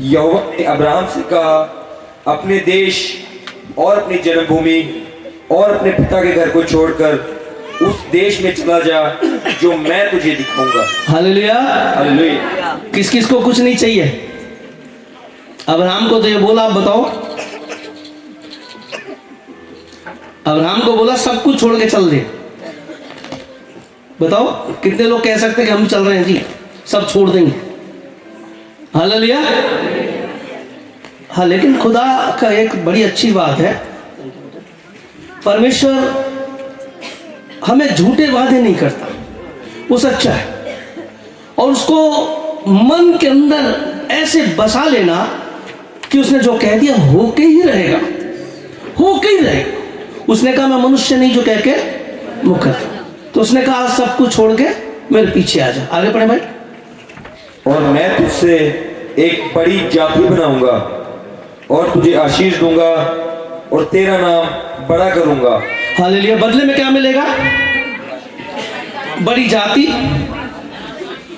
यहोवा ने अब्राहम से कहा, अपने देश और अपनी जन्मभूमि और अपने पिता के घर को छोड़कर उस देश में चला जा जो मैं तुझे दिखाऊंगा। हालेलुया। हालेलुया। किस किस को कुछ नहीं चाहिए? अब्राहम को तो ये बोला, आप बताओ। अब्राहम को बोला सब कुछ छोड़ के चल दे। बताओ कितने लोग कह सकते हैं कि हम चल रहे हैं जी, सब छोड़ देंगे। हालेलुया। हाँ, लेकिन खुदा का एक बड़ी अच्छी बात है, परमेश्वर हमें झूठे वादे नहीं करता, वो सच्चा है। और उसको मन के अंदर ऐसे बसा लेना कि उसने जो कह दिया होके ही रहेगा, होके ही रहेगा। उसने कहा मैं मनुष्य नहीं जो कह के मुकर, तो उसने कहा सब कुछ छोड़ के मेरे पीछे आ जा। आगे पढ़े भाई। और मैं तुझसे एक बड़ी जाति बनाऊंगा और तुझे आशीष दूंगा और तेरा नाम बड़ा करूंगा। हालेलुया। बदले में क्या मिलेगा? बड़ी जाति,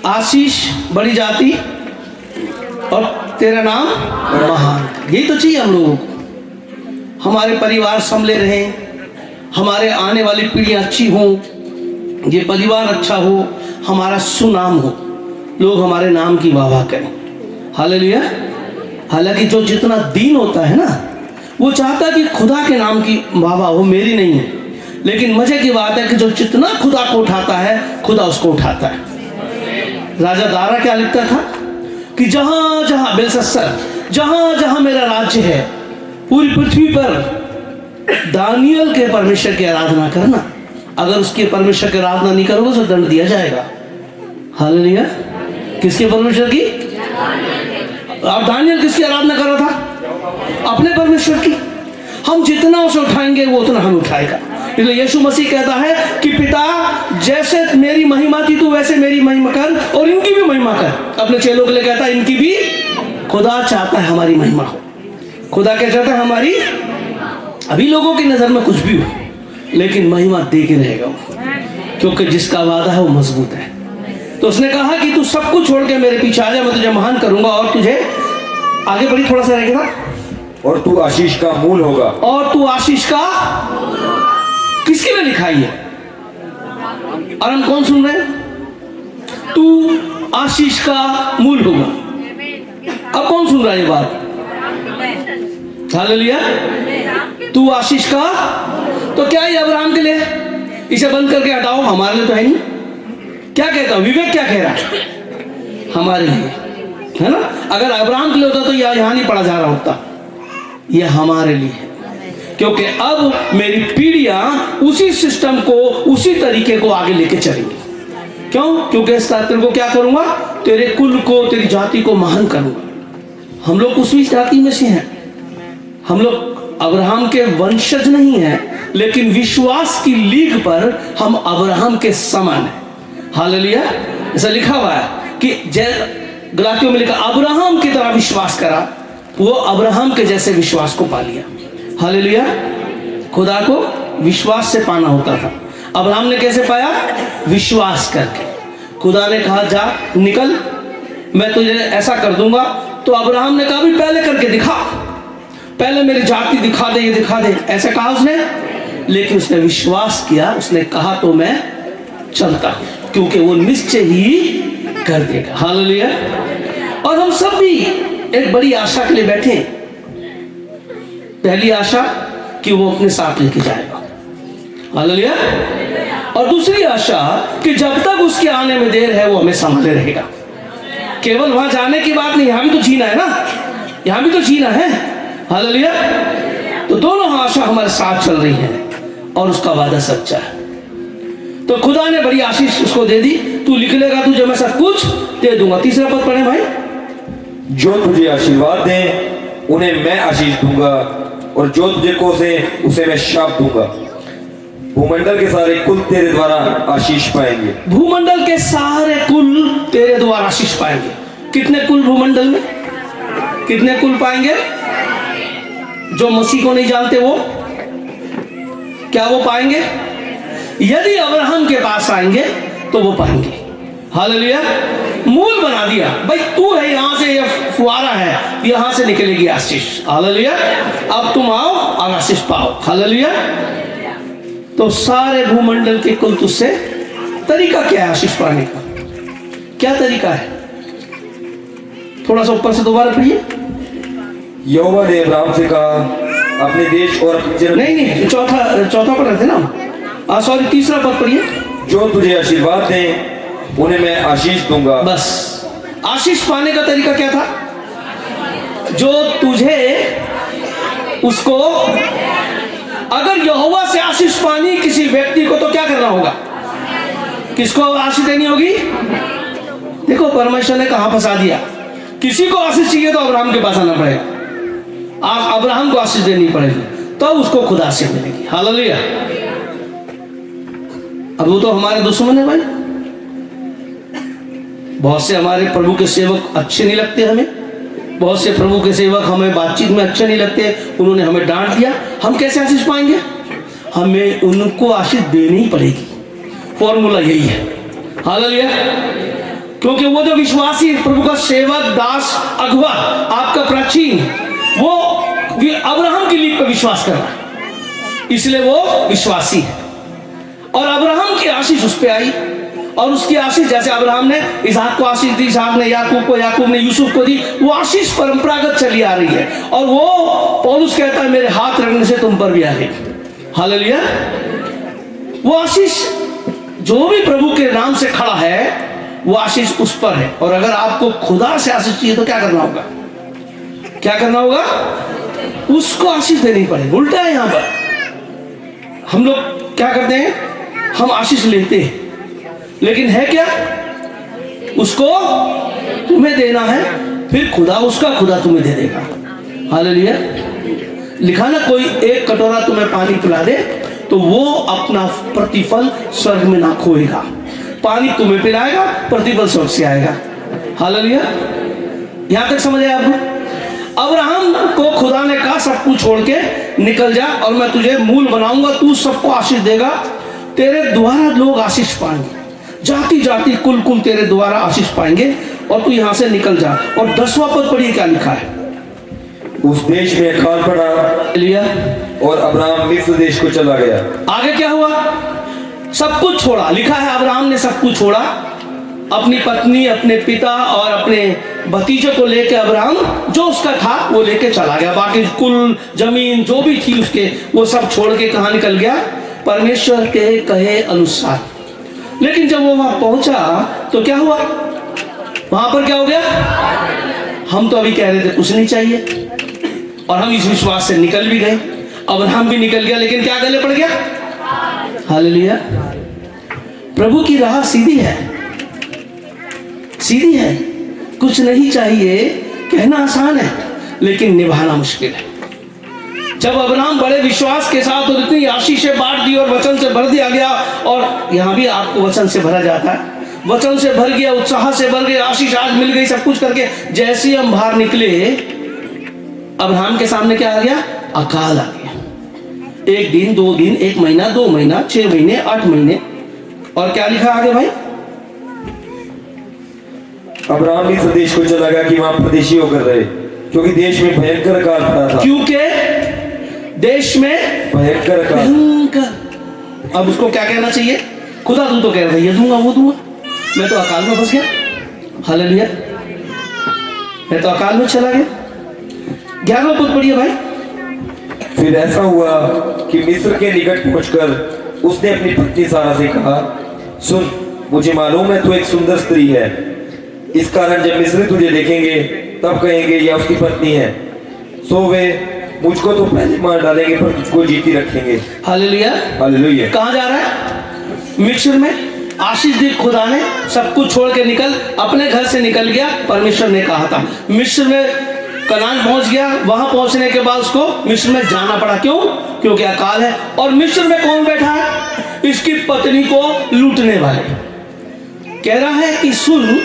आशीष, बड़ी जाति और तेरा नाम महान। यही तो चाहिए हम लोगों को। हमारे परिवार संभले रहें, हमारे आने वाली पीढ़ियां अच्छी हों, ये परिवार अच्छा हो, हमारा सुनाम हो, लोग हमारे नाम की वाह वाह करें। हालेलुया। हालांकि जो जितना दीन होता है ना, वो चाहता है कि खुदा के नाम की वाह वाह हो, मेरी नहीं है। लेकिन मजे की बात है कि जो जितना खुदा को उठाता है, खुदा उसको उठाता है। राजा दारा क्या लिखता था कि जहां जहां बेलशस्सर, जहां जहां मेरा राज्य है, पूरी पृथ्वी पर दानियल के परमेश्वर की आराधना करना। अगर उसके परमेश्वर की आराधना नहीं करोगे तो दंड दिया जाएगा। हालेलुया। किसके परमेश्वर की? आप दानियल किसकी आराधना कर रहा था? अपने परमेश्वर की। हम जितना उसे उठाएंगे वो उतना हम उठाएगा। इसलिए यीशु मसीह कहता है कि पिता जैसे मेरी महिमा थी तू वैसे मेरी महिमा कर और इनकी भी महिमा कर। अपने चेलों के लिए कहता है इनकी भी। खुदा चाहता है हमारी महिमा हो। खुदा क्या चाहता है? हमारी। अभी लोगों की नजर में कुछ भी हो, लेकिन महिमा दे के रहेगा वो, क्योंकि जिसका वादा है वो मजबूत है। तो उसने कहा कि तू सब कुछ छोड़ के मेरे पीछे आ जा, मैं तुझे महान करूंगा और तुझे, आगे बढ़ी थोड़ा सा रहेगा, और तू आशीष का मूल होगा। और तू आशीष का, किसके लिए लिखा है? और हम कौन सुन रहे हैं? तू आशीष का मूल होगा। अब कौन सुन रहा है ये बात? हालेलुया। तू आशीष का, तो क्या है अब्राहम के लिए? इसे बंद करके हटाओ, हमारे लिए तो है नहीं। क्या कहता विवेक? क्या कह रहा है? हमारे लिए है ना। अगर अब्राहम के लिए होता तो यहां नहीं पढ़ा जा रहा होता। यह हमारे लिए है, क्योंकि अब मेरी पीढ़ियां उसी सिस्टम को, उसी तरीके को आगे लेके चलेंगी। क्यों? क्योंकि इस तेरे को क्या करूंगा? तेरे कुल को, तेरी जाति को महान करूंगा। हम लोग उसी जाति में से हैं। हम लोग अब्राहम के वंशज नहीं हैं, लेकिन विश्वास की लीग पर हम अब्राहम के समान हैं। हालेलुया। ऐसा लिखा हुआ है कि गलातियों में लिखा, अब्राहम की तरह विश्वास करा, वो अब्राहम के जैसे विश्वास को पा लिया। हालेलुया। खुदा को विश्वास से पाना होता था। अब्राहम ने कैसे पाया? विश्वास करके। खुदा ने कहा जा निकल, मैं तुझे ऐसा कर दूंगा। तो अब्राहम ने कहा भी पहले करके दिखा, पहले मेरी जाति दिखा दे, ये दिखा दे, ऐसे कहा उसने। लेकिन उसने विश्वास किया, उसने कहा तो मैं चलता हूं, क्योंकि वो निश्चय ही कर देगा। हालेलुया। और हम सब भी एक बड़ी आशा के लिए बैठे हैं। पहली आशा कि वो अपने साथ लेके जाएगा। हालेलुया। और दूसरी आशा कि जब तक उसके आने में देर है वो हमें संभाले रहेगा। केवल वहां जाने की बात नहीं, यहां भी तो जीना है ना, यहां भी तो जीना है। हालेलुया। तो दोनों आशा हमारे साथ चल रही है और उसका वादा सच्चा है। तो खुदा ने बड़ी आशीष उसको दे दी। तू लिख लेगा, तुझे मैं सब कुछ दे दूंगा। तीसरा पद पढ़े भाई। जो तुझे आशीर्वाद दें उन्हें मैं आशीष दूंगा, और जो तुझे कोसे उसे मैं शाप दूंगा। भूमंडल के सारे कुल तेरे द्वारा आशीष पाएंगे। भूमंडल के सारे कुल तेरे द्वारा आशीष पाएंगे। कितने कुल भूमंडल में? कितने कुल पाएंगे? जो मसीह को नहीं जानते वो क्या वो पाएंगे? यदि अब्राहम के पास आएंगे तो वो पाएंगे। हालेलुया। मूल बना दिया भाई, तू है, यहां से ये फुआरा है, यहां से निकलेगी आशीष। हालेलुया। अब तुम आओ और आशीष पाओ। हालेलुया। तो सारे भूमंडल के कुल तुझसे तरीका क्या है आशीष पाने का? क्या तरीका है? थोड़ा सा ऊपर से दोबारा पढ़िए। यहोवा ने अब्राहम से कहा, अपने देश और अपने जन्म। नहीं, चौथा पढ़ रहे थे ना, सॉरी, तीसरा पद पढ़िए। जो तुझे आशीर्वाद दे उन्हें मैं आशीष दूंगा। बस आशीष पाने का तरीका क्या था? जो तुझे उसको, अगर यहोवा से आशीष पानी किसी व्यक्ति को तो क्या करना होगा? किसको आशीष देनी होगी? देखो परमेश्वर ने कहां फंसा दिया। किसी को आशीष चाहिए तो अब्राहम के पास आना पड़ेगा। आप अब्राहम को आशीष देनी पड़ेगी तो उसको खुद आशीष मिलेगी। हालेलुया। अब वो तो हमारे दुश्मन है भाई। बहुत से हमारे प्रभु के सेवक अच्छे नहीं लगते हमें, बहुत से प्रभु के सेवक हमें बातचीत में अच्छे नहीं लगते, उन्होंने हमें डांट दिया, हम कैसे आशीष पाएंगे? हमें उनको आशीष देनी ही पड़ेगी। फॉर्मूला यही है। हालेलुया। क्योंकि वो जो विश्वासी प्रभु का सेवक, दास, अगुआ, आपका प्राचीन, वो अब्राहम की लीड पर विश्वास कर रहा है, इसलिए वो विश्वासी है। और अब्राहम की आशीष उस पर आई, और उसकी आशीष जैसे अब्राहम ने इसहाक को आशीष दी, इसहाक ने याकूब को, याकूब ने यूसुफ को दी, वो आशीष परंपरागत चली आ रही है। और वो पौलुस कहता है मेरे हाथ रखने से तुम पर भी आ गई। हालेलुया। वो आशीष जो भी प्रभु के नाम से खड़ा है वो आशीष उस पर है। और अगर आपको खुदा से आशीष चाहिए तो क्या करना होगा? क्या करना होगा? उसको आशीष देनी पड़ेगी। उल्टा है यहां पर। हम लोग क्या करते हैं? हम आशीष लेते हैं, लेकिन है क्या? उसको तुम्हें देना है, फिर खुदा उसका खुदा तुम्हें दे देगा। हालेलुया। लिखा ना, कोई एक कटोरा तुम्हें पानी पिला दे तो वो अपना प्रतिफल स्वर्ग में ना खोएगा। पानी तुम्हें पिलाएगा, प्रतिफल स्वर्ग से आएगा। हालेलुया। यहां तक समझ आए आपको? अब्राहम को खुदा ने कहा सब कुछ छोड़ के निकल जा और मैं तुझे मूल बनाऊंगा, तू सबको आशीष देगा, तेरे द्वारा लोग आशीष पाएंगे, जाति जाति कुल कुल तेरे द्वारा आशीष पाएंगे, और तू यहां से निकल जा। और 10वां पद पढ़िए क्या लिखा है। उस देश में अकाल पड़ा लिया और अब्राहम मिस्र देश को चला गया। आगे क्या हुआ? सब कुछ छोड़ा। लिखा है अब्राहम ने सब कुछ छोड़ा, अपनी पत्नी, अपने पिता और अपने भतीजे को लेकर अब्राहम जो उसका था वो लेके चला गया। बाकी कुल जमीन जो भी थी उसके, वो सब छोड़ के कहां निकल गया? परमेश्वर के कहे अनुसार। लेकिन जब वो वहां पहुंचा तो क्या हुआ? वहां पर क्या हो गया? हम तो अभी कह रहे थे कुछ नहीं चाहिए, और हम इस विश्वास से निकल भी गए। अब्राहम भी निकल गया, लेकिन क्या गले पड़ गया? हालेलुया। प्रभु की राह सीधी है, सीधी है। कुछ नहीं चाहिए कहना आसान है, लेकिन निभाना मुश्किल है। जब अब्राहम बड़े विश्वास के साथ और इतनी आशीषें बांट दी और वचन से भर दिया गया, और यहां भी आपको वचन से भरा जाता है, वचन से भर गया, उत्साह से भर गया, आशीष आज मिल गई, सब कुछ करके जैसे ही हम बाहर निकले, अब्राहम के सामने क्या आ गया? अकाल आ गया। 1 दिन, 2 दिन, 1 महीना, 2 महीना, 6 महीने, 8 महीने। और क्या लिखा आगे भाई? अब्राहम मिस्र देश को चला गया कि वहां परदेशी होकर रहे, क्योंकि देश में भयंकर अकाल पड़ा था। क्योंकि देश में भयंकर अकाल। भयंकर। अब उसको क्या कहना चाहिए? खुदा तू तो कह रहा था ये दूंगा वो दूंगा, मैं तो अकाल में फंस गया। हालेलुया। मैं तो अकाल में चला गया। 11वां पद पढ़िए भाई। फिर ऐसा हुआ कि मिस्र के निकट पहुंचकर उसने अपनी पत्नी सारा से कहा, सुन, मुझे मालूम है तू एक सुंदर स्त्री है, इस कारण जब मिस्री तुझे देखेंगे तब कहेंगे यह उसकी पत्नी है, सो वे मुझको तो पहले मार डालेंगे पर तुझको जीती रखेंगे। हालेलुया। हालेलुया। कहाँ जा रहा है? मिस्र में। आशीष दी खुदा ने, सब कुछ छोड़ के निकल, अपने घर से निकल गया। परमेश्वर ने कहा था मिस्र में कनान पहुंच गया। वहां पहुंचने के बाद उसको मिस्र में जाना पड़ा। क्यों? क्योंकि अकाल है। और मिस्र में कौन बैठा है? इसकी पत्नी को लूटने वाले। कह रहा है कि सुन,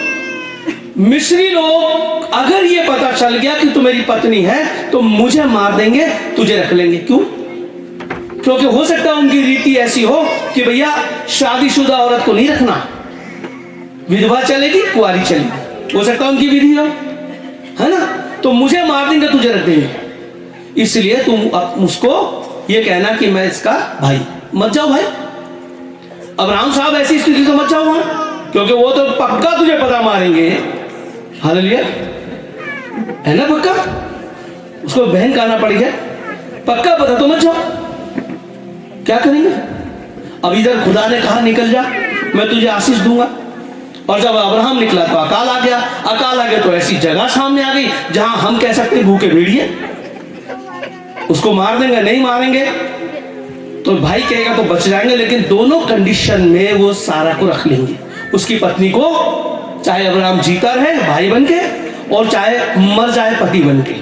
मिस्री लोग अगर ये पता चल गया कि तू मेरी पत्नी है तो मुझे मार देंगे, तुझे रख लेंगे। क्यों? क्योंकि हो सकता है उनकी रीति ऐसी हो कि भैया शादीशुदा औरत को नहीं रखना, विधवा चलेगी, कुंवारी चलेगी। हो सकता है उनकी विधि हो, है ना? तो मुझे मार देंगे, तुझे रख देंगे। इसलिए तुम उसको ये कहना कि मैं इसका भाई। मत जाओ भाई। अब्राहम साहब ऐसी स्थिति तो मत जाओ वहां, क्योंकि वो तो पक्का तुझे पता मारेंगे। हालेलुया, है ना पक्का? उसको बहन कहना पड़ेगा, पक्का पता तो मत जाओ। क्या करेंगे? अब इधर खुदा ने कहा निकल जा, मैं तुझे आशीष दूंगा। और जब अब्राहम निकला तो अकाल आ गया। अकाल आ गया तो ऐसी जगह सामने आ गई जहां हम कह सकते हैं भूखे भेड़िए। उसको मार देंगे, नहीं मारेंगे तो भाई कहेगा तो बच जाएंगे, लेकिन दोनों कंडीशन में वो सारा को रख लेंगे। उसकी पत्नी को, चाहे अब्राहम जीता रहे भाई बन के और चाहे मर जाए पति बन के,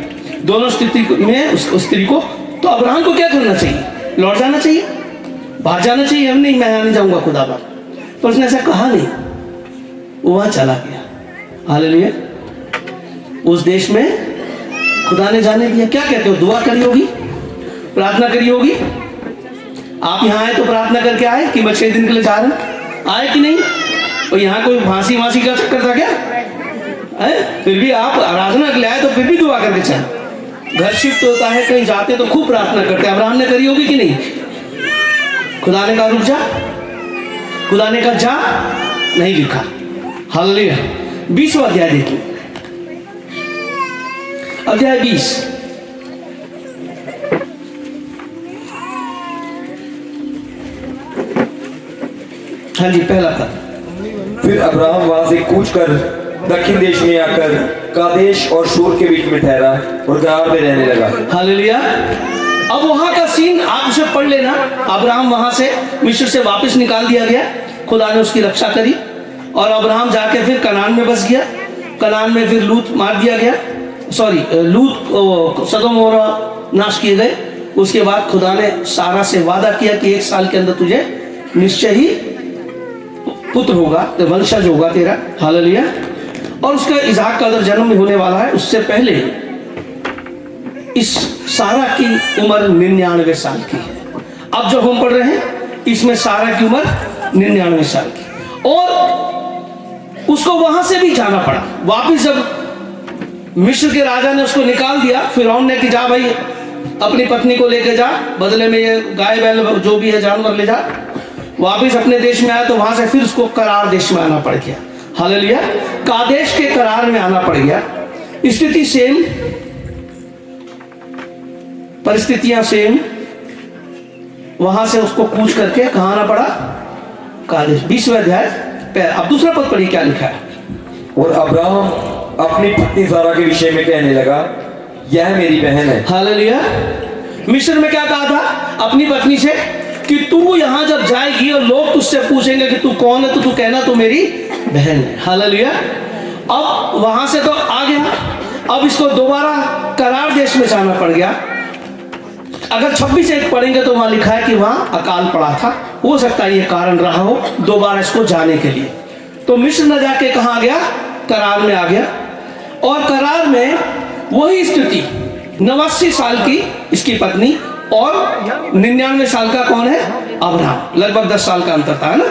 दोनों स्थिति में उस स्त्री को। तो अब्राहम को क्या करना चाहिए? लौट जाना चाहिए, बाहर जाना चाहिए। हम नहीं, मैं नहीं जाऊंगा खुदा पर। पर उसने ऐसा कहा नहीं, वो वहां चला गया। हालेलुया। उस देश में खुदा ने जाने दिया। क्या कहते हो? दुआ करी होगी, प्रार्थना करी होगी। आप यहाँ आए तो प्रार्थना करके आए कि मैं 6 दिन के लिए जा रहा हूं, आए कि नहीं? और यहाँ कोई फांसी वांसी का चक्कर था क्या? है? फिर भी आप आराधना के लिए आए तो फिर भी दुआ करके चले। घर शिफ्ट होता है, कहीं जाते तो खूब प्रार्थना करते हैं। अब्राहम ने करी होगी कि नहीं? खुदा ने कहा रुक जा, खुदा ने कहा जा, नहीं लिखा। हालेलुया। 20वां अध्याय देखिए, अध्याय 20। हाँ जी, पहला पद। फिर अब्राहम वहां से कूच कर दक्षिण देश में आकर कादेश और शूर के बीच में ठहरा और गरार में रहने लगा। हालेलुया। अब वहां का सीन आप उसे पढ़ लेना। अब्राहम वहां से मिस्र से वापस निकाल दिया गया, खुदा ने उसकी रक्षा करी और अब्राहम जाके फिर कनान में बस गया। कनान में फिर लूत मार दिया गया, सॉरी लूत, सदोम और नाश किए गए। उसके बाद खुदा ने सारा से वादा किया कि 1 साल के अंदर तुझे निश्चय ही पुत्र होगा, तो वंशज होगा तेरा। हालेलुया। और उसका इसहाक का अगर जन्म होने वाला है, उससे पहले इस सारा की उम्र 99 साल की है। अब जो हम पढ़ रहे हैं इसमें सारा की उम्र 99 साल की। और उसको वहां से भी जाना पड़ा वापिस। जब मिस्र के राजा ने उसको निकाल दिया, फिरौन ने कि जा भाई अपनी पत्नी को लेके जा, बदले में ये गाय बैल जो भी है जानवर ले जा। वापिस अपने देश में आया तो वहां से फिर उसको करार देश में आना पड़ गया। हालेलुया। कादेश के करार में आना पड़ गया। स्थिति सेम, परिस्थितियां सेम। वहां से उसको कूच करके कहां आना पड़ा? कादेश। 20वां अध्याय। अब दूसरा पद पढ़िए, क्या लिखा है? और अब्राहम अपनी पत्नी सारा के विषय में कहने लगा, यह मेरी बहन है। हालेलुया। मिस्र में क्या कहा था अपनी पत्नी से कि तू यहां जब जाएगी और लोग तुझसे पूछेंगे कि तू कौन है, तो तू कहना तू मेरी बहन है। हालेलुया। अब वहां से तो आ गया, अब इसको दोबारा करार देश में जाना पड़ गया। अगर 26 पढ़ेंगे तो वहां लिखा है कि वहां अकाल पड़ा था। हो सकता है ये कारण रहा हो दोबारा इसको जाने के लिए। तो मिस्र न जाके कहां आ गया? करार में आ गया। और करार में वही स्थिति, 89 साल की इसकी पत्नी और 99 साल का कौन है? अब्राहम। लगभग 10 साल का अंतर था ना।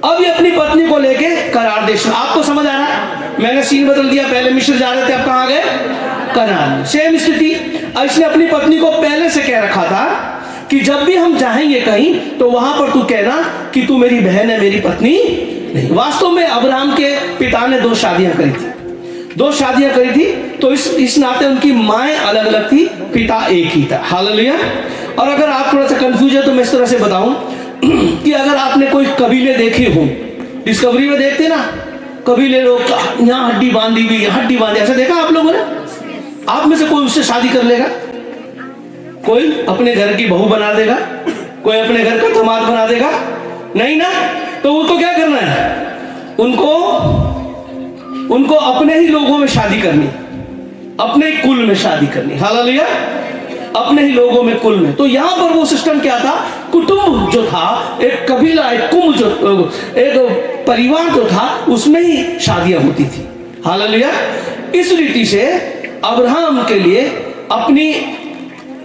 अब ये अपनी पत्नी को लेके करार देश में। आपको समझ आ रहा है? मैंने सीन बदल दिया, पहले मिस्र जा रहे थे, अब कहां गए? कनान। सेम स्थिति। इसने अपनी पत्नी को पहले से कह रखा था कि जब भी हम जाएंगे कहीं तो वहां पर तू कहना कि तू मेरी बहन है, मेरी पत्नी नहीं। वास्तव में अब्राहम के पिता ने 2 शादियां करी थी, 2 शादियां करी थी, तो इस नाते उनकी माएँ अलग अलग थी, पिता एक ही था। हालेलुया। और अगर आप थोड़ा सा कंफ्यूज है तो मैं इस तरह से बताऊं कि अगर आपने कोई कबीले देखे हो, डिस्कवरी में देखते ना कबीले, लोग यहाँ हड्डी बांधी हुई, हड्डी बांधी, ऐसा देखा आप लोगों ने? आप में से कोई उससे शादी कर लेगा? कोई अपने घर की बहू बना देगा? कोई अपने घर का दामाद बना देगा? नहीं ना। तो उनको क्या करना है? उनको अपने ही लोगों में शादी करनी, अपने कुल में शादी करनी। हालेलुया। अपने ही लोगों में, कुल में। तो यहां पर वो सिस्टम क्या था? कुटुंब जो था, एक कबीला, एक कुंभ, जो एक परिवार जो था, उसमें ही शादियां होती थी। हालेलुया। इस रीति से अब्राहम के लिए अपनी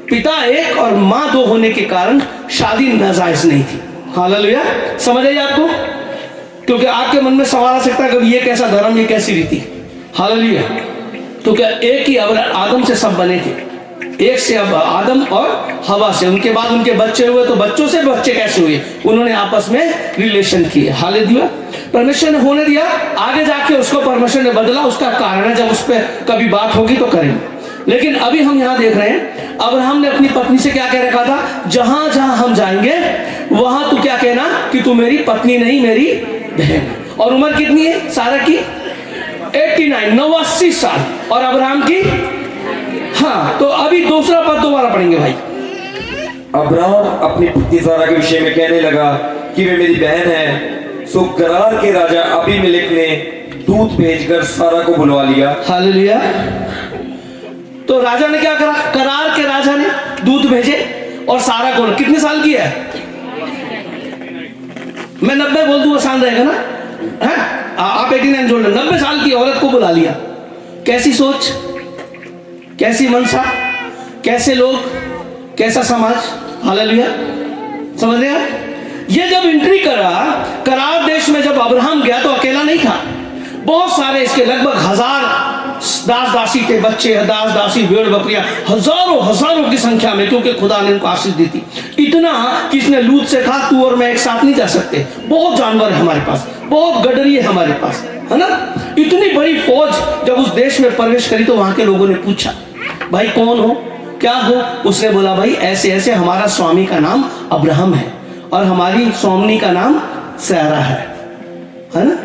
पिता एक और मां 2 होने के कारण शादी नाजायज नहीं थी। हालेलुया। समझ आई आपको? क्योंकि आपके मन में सवाल आ सकता है कि ये कैसा धर्म, ये कैसी रीति। हालेलुया। तो क्या एक ही आदम से सब बने थे, एक से अब आदम और हवा से, उनके बाद उनके बच्चे हुए, तो बच्चों से बच्चे कैसे हुए? उन्होंने आपस में रिलेशन किए। हालेलुया। परमेश्वर ने होने दिया, आगे जाके उसको परमेश्वर ने बदला, उसका कारण है, जब उस पर कभी बात होगी तो करेंगे। लेकिन अभी हम यहाँ देख रहे हैं अब्राहम ने अपनी पत्नी से क्या कह रखा था, जहां जहां हम जाएंगे वहां तू क्या कहना कि तू मेरी पत्नी नहीं मेरी बहन। और उम्र कितनी है सारा की? 89, 89 साल। और अब्राहम की? हाँ, तो अभी दूसरा पद दोबारा पढ़ेंगे भाई। अब्राहम अपनी पत्नी सारा के विषय में कहने लगा कि वे मेरी बहन है। सो करार के राजा अबीमेलेक ने दूत भेजकर सारा को बुलवा लिया। हालेलुया। तो राजा ने क्या करा? करार के राजा ने दूत भेजे और सारा को, कितने साल की है? मैं 90 बोल दूं आसान रहेगा ना? है? आप 89 जोड़ लें। 90 साल की औरत को बुला लिया। कैसी सोच, कैसी मनसा, कैसे लोग, कैसा समाज। हालेलुया। समझ रहे आप? ये जब एंट्री करा करार देश में, जब अब्राहम गया तो अकेला नहीं था, बहुत सारे इसके लगभग 1000 दास दासी थे, बच्चे, दास दासी, भेड़ बकरियां, हजारों की संख्या में, क्योंकि खुदा ने इनको आशीष दी थी। इतना कि इसने लूत से कहा तू और मैं एक साथ नहीं जा सकते, बहुत जानवर है हमारे पास, बहुत गडरी है हमारे पास, है ना? इतनी बड़ी फौज जब उस देश में प्रवेश करी तो वहां के लोगों ने पूछा भाई कौन हो, क्या हो? उसने बोला भाई ऐसे ऐसे, हमारा स्वामी का नाम अब्राहम है और हमारी स्वामिनी का नाम सारा है ना?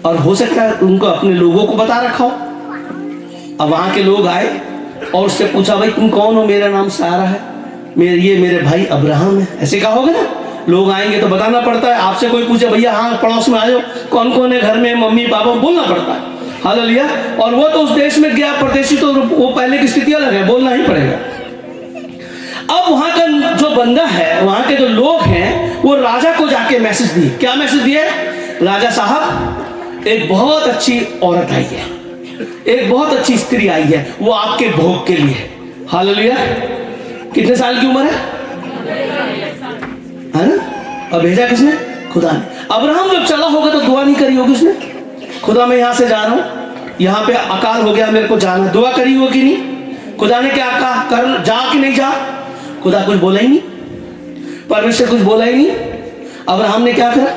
और हो सकता है उनको अपने लोगों को बता रखा हो। अब वहां के लोग आए और उससे पूछा भाई तुम कौन हो? मेरा नाम सारा है, ये मेरे भाई अब्राहम है। ऐसे कहा होगा ना, लोग आएंगे तो बताना पड़ता है। आपसे कोई पूछे भैया हाँ पड़ोस में आयो, कौन कौन है घर में, मम्मी पापा, बोलना पड़ता है। हालेलुया। और वो तो उस देश में गया परदेशी, तो वो पहले की स्थिति अलग है, बोलना ही पड़ेगा। अब वहां का जो बंदा है, वहां के जो लोग हैं, वो राजा को जाके मैसेज दिए। क्या मैसेज दिए? राजा साहब एक बहुत अच्छी औरत आई है, एक बहुत अच्छी स्त्री आई है, वो आपके भोग के लिए है। हालेलुया। कितने साल की उम्र है ना? और भेजा किसने? खुदा ने। अब्राहम जब चला होगा तो दुआ नहीं करी होगी उसने, खुदा मैं यहां से जा रहा हूं, यहां पे अकाल हो गया, मेरे को जाना। दुआ करी होगी नहीं? खुदा ने क्या कहा, कर जा कि नहीं जा? खुदा कुछ बोला ही नहीं, परमेश्वर कुछ बोला ही नहीं। अब्राहम ने क्या करा?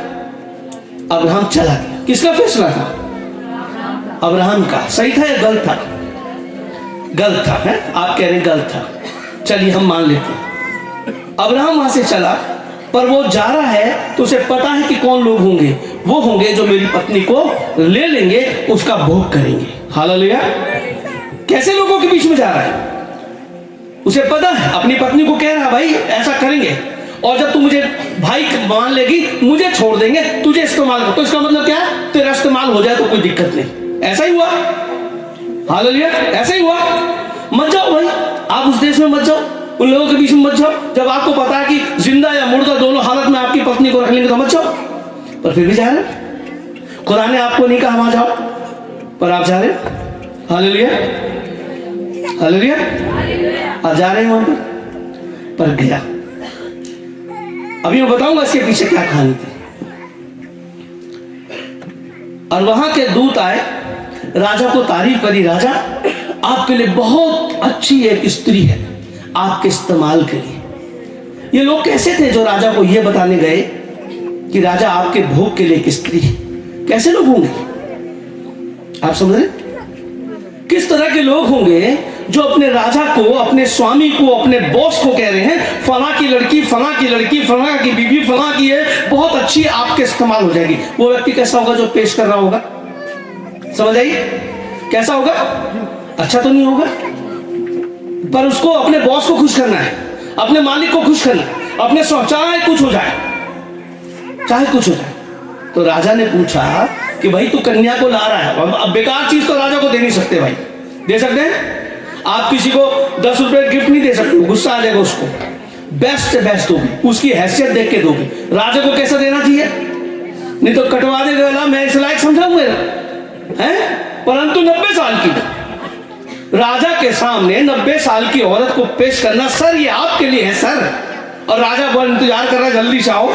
अब्राहम चला गया। किसका फैसला था? अब्राहम का। सही था या गलत था? गलत था, है? आप कह रहे हैं गलत था, चलिए हम मान लेते हैं। अब्राहम वहां से चला, पर वो जा रहा है तो उसे पता है कि कौन लोग होंगे। वो होंगे जो मेरी पत्नी को ले लेंगे, उसका भोग करेंगे। हालेलुया। कैसे लोगों के बीच में जा रहा है? उसे पता है, अपनी पत्नी को कह रहा है भाई ऐसा करेंगे, और जब तू मुझे भाई मान लेगी, मुझे छोड़ देंगे, तुझे इस्तेमाल कर। तो इसका मतलब क्या है? तेरा इस्तेमाल हो जाए तो कोई दिक्कत नहीं। ऐसा ही हुआ। हालेलुया। ऐसा ही हुआ। मत जाओ भाई, आप उस देश में मत जाओ, उन लोगों के बीच में मत जाओ। जब आपको पता है कि जिंदा या मुर्दा दोनों हालत में आपकी पत्नी को रख लेंगे तो मत जाओ। पर फिर भी जा रहे। खुदा ने आपको नहीं कहा वहां जाओ, पर आप जा रहे। हालेलुया। हालेलुया। आप जा रहे हैं वहां पर गया। अभी मैं बताऊंगा इसके पीछे क्या कहानी थी। और वहां के दूत आए, राजा को तारीफ करी, राजा आपके लिए बहुत अच्छी एक स्त्री है, आपके इस्तेमाल के लिए। ये लोग कैसे थे जो राजा को ये बताने गए कि राजा आपके भोग के लिए एक स्त्री है? कैसे लोग होंगे? आप समझ रहे? किस तरह के लोग होंगे जो अपने राजा को, अपने स्वामी को, अपने बॉस को कह रहे हैं फला की लड़की, फला की लड़की, फला की बीबी, फला की है, बहुत अच्छी, आपके इस्तेमाल हो जाएगी। वो व्यक्ति कैसा होगा जो पेश कर रहा होगा? समझ आइए कैसा होगा? अच्छा तो नहीं होगा, पर उसको अपने बॉस को खुश करना है, अपने मालिक को खुश करना है, अपने चाहे कुछ हो जाए, चाहे कुछ हो जाए। तो राजा ने पूछा कि भाई तू कन्या को ला रहा है, अब बेकार चीज तो राजा को दे नहीं सकते भाई। दे सकते हैं? आप किसी को 10 रुपए गिफ्ट नहीं दे सकते, गुस्सा आ जाएगा उसको। बेस्ट से बेस्ट दोगे, उसकी हैसियत देख के दोगे। राजा को कैसा देना चाहिए? नहीं तो कटवा देगा, मैं इस लायक समझाऊंगा हैं। परंतु 90 साल की राजा के सामने 90 साल की औरत को पेश करना, सर ये आपके लिए है सर, और राजा बहुत इंतजार कर रहा है जल्दी से आओ,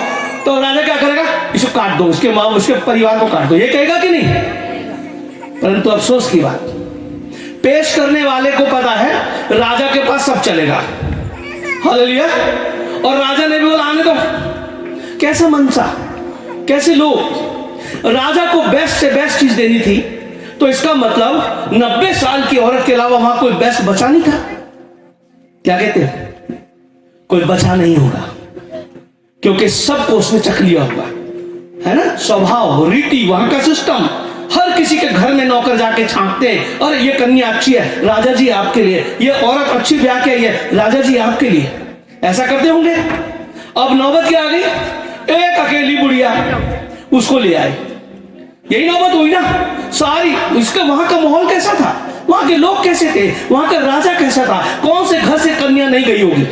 तो राजा क्या करेगा? इसको काट दो, उसके परिवार को काट दो, ये कहेगा कि नहीं? परंतु अफसोस की बात, पेश करने वाले को पता है राजा के पास सब चलेगा। हालेलुया। और राजा ने भी बोला आने दो। कैसा मनसा, कैसे लोग। राजा को बेस्ट से बेस्ट चीज देनी थी, तो इसका मतलब 90 साल की औरत के अलावा वहां कोई बेस्ट बचा नहीं था। क्या कहते हैं? कोई बचा नहीं होगा, क्योंकि सबको उसने चख लिया होगा, है ना। स्वभाव, रीति, वहां का सिस्टम, हर किसी के घर में नौकर जाके छांटते हैं, और ये कन्या अच्छी है राजा जी आपके लिए, ये औरत अच्छी ब्याह के आई है राजा जी आपके लिए, ऐसा करते होंगे। अब नौबत क्या आ गई? एक अकेली बुढ़िया, उसको ले आए। यही नौबत हुई ना सारी। इसका वहां का माहौल कैसा था, वहां के लोग कैसे थे, वहां का राजा कैसा था? कौन से घर से कन्या नहीं गई होगी?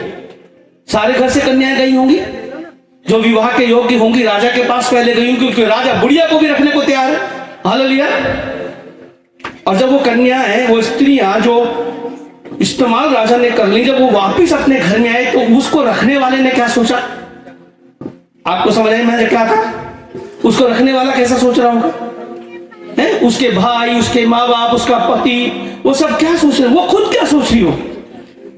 सारे घर से कन्याएं गई होंगी जो विवाह के योग्य होंगी, राजा के पास पहले गई होंगी, क्योंकि राजा बुढ़िया को भी रखने को तैयार है। हालेलुया। और जब वो कन्या है, वो स्त्रियां जो इस्तेमाल राजा ने कर ली, जब वो वापिस अपने घर में आए, तो उसको रखने वाले ने क्या सोचा? आपको समझ आई मैंने क्या कहा? उसको रखने वाला कैसा सोच रहा होगा? है उसके भाई, उसके माँ बाप, उसका पति, वो सब क्या सोच रहे? वो खुद क्या सोच रही हो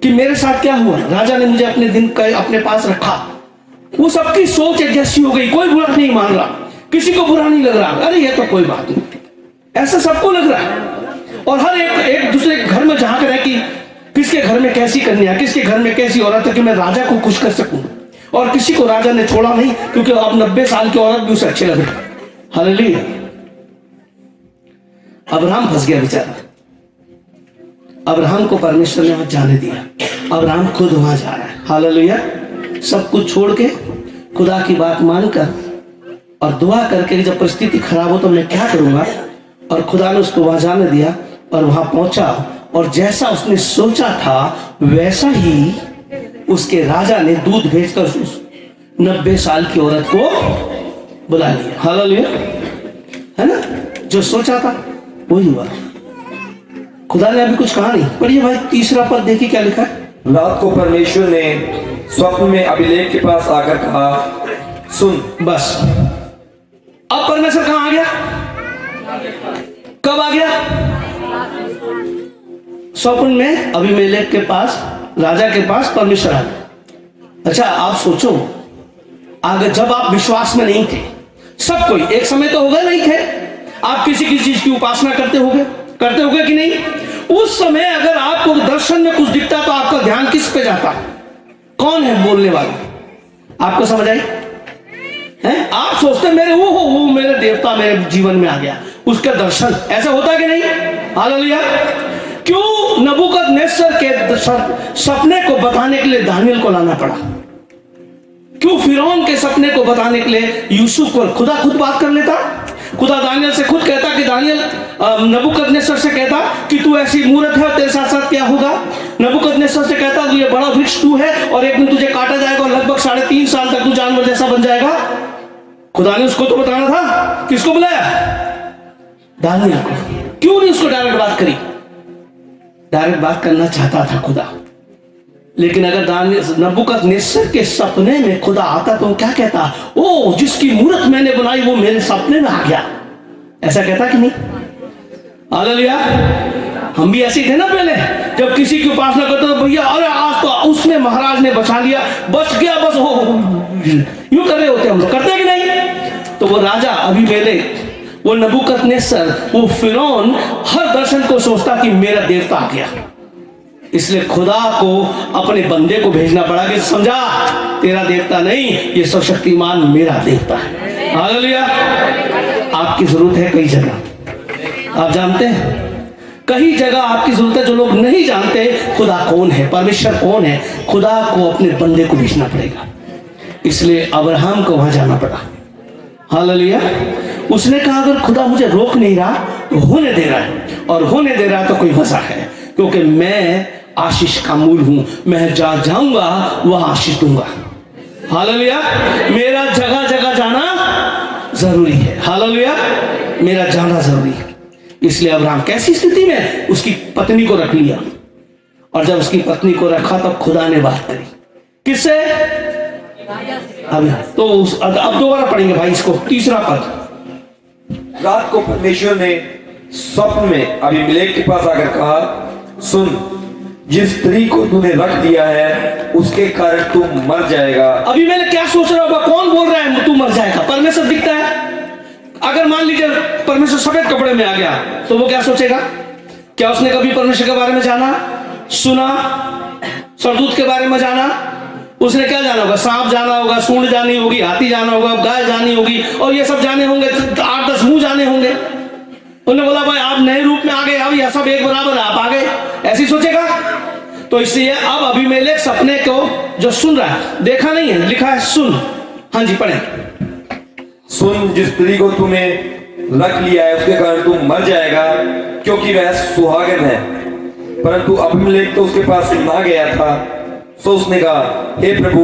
कि मेरे साथ क्या हुआ, राजा ने मुझे अपने दिन अपने पास रखा। वो सबकी सोच एक जैसी हो गई, कोई बुरा नहीं मान रहा, किसी को बुरा नहीं लग रहा, अरे ये तो कोई बात नहीं, ऐसा सबको लग रहा है। और हर एक दूसरे के घर में झांक रहे कि किसके घर में कैसी कन्या, किसके घर में कैसी औरत है कि मैं राजा को खुश कर सकूं। और किसी को राजा ने छोड़ा नहीं, क्योंकि अब 90 साल की औरत भी उसे अच्छी लग रही। हालेलुया। अब्राहम फंस गया बेचारा। अब्राहम को परमेश्वर ने वहां जाने दिया। अब्राहम खुद वहां जा रहा है। हालेलुया। सब कुछ छोड़ के खुदा की बात मानकर और दुआ करके जब परिस्थिति खराब हो तो मैं क्या करूंगा, और खुदा ने उसको वहां जाने दिया और वहां पहुंचा, और जैसा उसने सोचा था वैसा ही उसके राजा ने दूध भेजकर उस 90 साल की औरत को बुला लिया। हालेलुया। है ना, जो सोचा था वही हुआ। खुदा ने अभी कुछ कहा नहीं। पढ़िए भाई, तीसरा पद देखिए क्या लिखा है। रात को परमेश्वर ने स्वप्न में अभिलेख के पास आकर कहा, सुन। बस अब परमेश्वर कहां आ गया? कब आ गया? स्वप्न में अभिमेलेक के पास, राजा के पास परमेश्वर आ गया। अच्छा आप सोचो, आगे जब आप विश्वास में नहीं थे, सब कोई एक समय तो होगा नहीं थे, आप किसी किसी चीज की उपासना करते होगे कि नहीं? उस समय अगर आपको दर्शन में कुछ दिखता तो आपका ध्यान किस पे जाता? कौन है बोलने वाला? आपको समझ आई है? आप सोचते मेरे वो मेरे देवता मेरे जीवन में आ गया, उसका दर्शन। ऐसा होता कि नहीं? हालेलुया। क्यों नबूकदनेस्सर के सपने को बताने के लिए दानियल को लाना पड़ा? क्यों फिरौन के सपने को बताने के लिए यूसुफ को? खुदा खुद बात कर लेता। खुदा दानियल से खुद कहता कि दानियल नबूकदनेस्सर से कहता कि तू ऐसी मूर्त है और तेरे साथ साथ क्या होगा। नबूकदनेस्सर से कहता तू ये बड़ा वृक्ष तू है और एक दिन तुझे काटा जाएगा और लगभग 3.5 साल तक तू जानवर जैसा बन जाएगा। खुदा ने उसको तो बताना था। किसको बुलाया? दानियल को। क्यों नहीं उसको डायरेक्ट बात करी? डायरेक्ट बात करना चाहता था खुदा, लेकिन अगर दानियल नबूकदनेस्सर के सपने में खुदा आता तो क्या कहता? ओ जिसकी मूर्त मैंने बनाई वो मेरे सपने में आ गया। ऐसा कहता कि नहीं? हालेलुया। हम भी ऐसे थे ना पहले, जब किसी की उपासना करते तो भैया अरे आज तो उसने महाराज ने बचा लिया, बच गया, बस हो यूं कर रहे होते हम लोग, करते कि नहीं? तो वो राजा अबीमेलेक, वो नबूकदनेस्सर, वो फिरौन हर दर्शन को सोचता कि मेरा देवता आ गया। इसलिए खुदा को अपने बंदे को भेजना पड़ा कि समझा तेरा देवता नहीं, ये सर्वशक्तिमान मेरा देवता है। हालेलुया। आपकी जरूरत है कई जगह, आप जानते हैं कई जगह आपकी जरूरत है जो लोग नहीं जानते खुदा कौन है, परमेश्वर कौन है। खुदा को अपने बंदे को भेजना पड़ेगा। इसलिए अब्राहम को वहां जाना पड़ा। हालेलुया। उसने कहा अगर खुदा मुझे रोक नहीं रहा तो होने दे रहा है, और होने दे रहा तो कोई वजह है, क्योंकि मैं आशीष का मूल हूं। मैं जहां जाऊंगा वह आशीष दूंगा। हालेलुया। मेरा जगह जगह जाना जरूरी है। हालेलुया। मेरा जाना जरूरी है। इसलिए अब्राहम कैसी स्थिति में उसकी पत्नी को रख लिया, और जब उसकी पत्नी को रखा तब खुदा ने बात करी। किससे? अब तो अब दोबारा पढ़ेंगे भाई इसको, तीसरा पद। रात को परमेश्वर ने स्वप्न में अबीमेलेक के पास आकर कहा, सुन, जिस स्त्री को तूने रख दिया है उसके कारण तू मर जाएगा। अभी मैंने क्या सोच रहा होगा, कौन बोल रहा है तू मर जाएगा? परमेश्वर दिखता है। अगर मान लीजिए परमेश्वर सफेद कपड़े में आ गया तो वो क्या सोचेगा? क्या उसने कभी परमेश्वर के बारे में जाना, सुना, सरदूत के बारे में जाना? उसने क्या जाना होगा? सांप जाना होगा, सूंड जानी होगी, हाथी जाना होगा, गाय जानी होगी, और ये सब जाने होंगे, 8-10 मुंह जाने होंगे। उन्होंने बोला भाई आप नए रूप में आ गए, अब यह सब एक बराबर आप आ गए, ऐसी सोचेगा? तो इसलिए अब अबीमेलेक सपने को जो सुन रहा है, देखा नहीं है, लिखा है सुन। हाँ जी पढ़े। सुन, जिस स्त्री को तूने रख लिया है उसके कारण तू मर जाएगा, क्योंकि वह सुहागन है। परंतु अबीमेलेक तो उसके पास ना गया था। तो उसने कहा, हे प्रभु,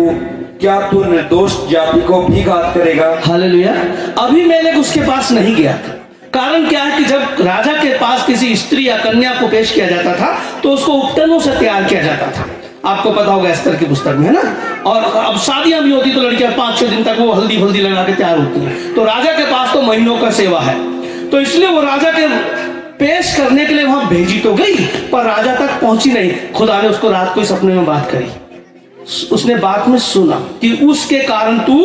क्या तू निर्दोष जाति को भी घात करेगा? हालेलुया। अबीमेलेक उसके पास नहीं गया था। कारण क्या है कि जब राजा के पास किसी स्त्री या कन्या को पेश किया जाता था तो उसको उपटनों से तैयार किया जाता था। आपको पता होगा एस्तर की पुस्तक में, है ना? और अब शादियां भी होती तो लड़कियां 5-6 दिन तक वो हल्दी लगा के तैयार होती हैं। तो राजा के पास तो महीनों का सेवा है, तो इसलिए वो राजा के पेश करने के लिए वहां भेजी तो गई, पर राजा तक पहुंची नहीं। खुदा ने उसको रात को सपने में बात करी। उसने बात में सुना कि उसके कारण तू,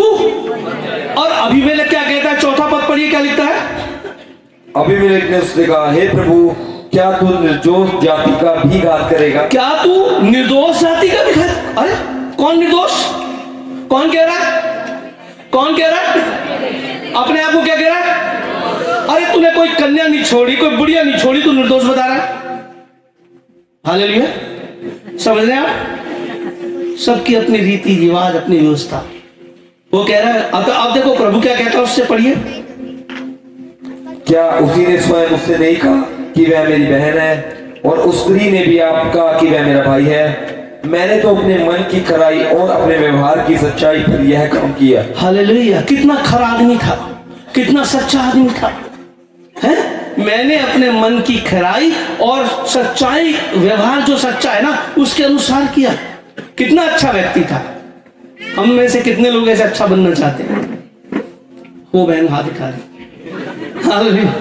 और अबीमेलेक क्या कहता है? चौथा पद पढ़िए, क्या लिखता है? अबीमेलेक ने उससे कहा, हे प्रभु, क्या तू निर्दोष जाति का भी घात करेगा? क्या तू निर्दोष जाति का भी घात? अरे कौन निर्दोष? कौन कह रहा है? कौन कह रहा है? अपने आप को क्या कह रहा है? अरे तूने कोई कन्या नहीं छोड़ी, कोई बुढ़िया नहीं छोड़ी, तू निर्दोष बता रहा है? हालेलुया। समझ रहे हैं आप? सबकी अपनी रीति रिवाज, अपनी व्यवस्था। वो कह रहा है, अब देखो प्रभु क्या कहता है, उससे पढ़िए। क्या उसी ने स्वयं मुझसे नहीं कहा कि वह मेरी बहन है, और उस स्त्री ने भी आप कहा कि वह मेरा भाई है? मैंने तो अपने मन की खराई और अपने व्यवहार की सच्चाई पर यह काम किया। हालेलुया। कितना खरा आदमी था, कितना सच्चा आदमी था, है? मैंने अपने मन की खराई और सच्चाई, व्यवहार जो सच्चा है ना, उसके अनुसार किया। कितना अच्छा व्यक्ति था। हम में से कितने लोग ऐसे अच्छा बनना चाहते हैं? वो बहन हाथ दिखा रही। हालेलुया।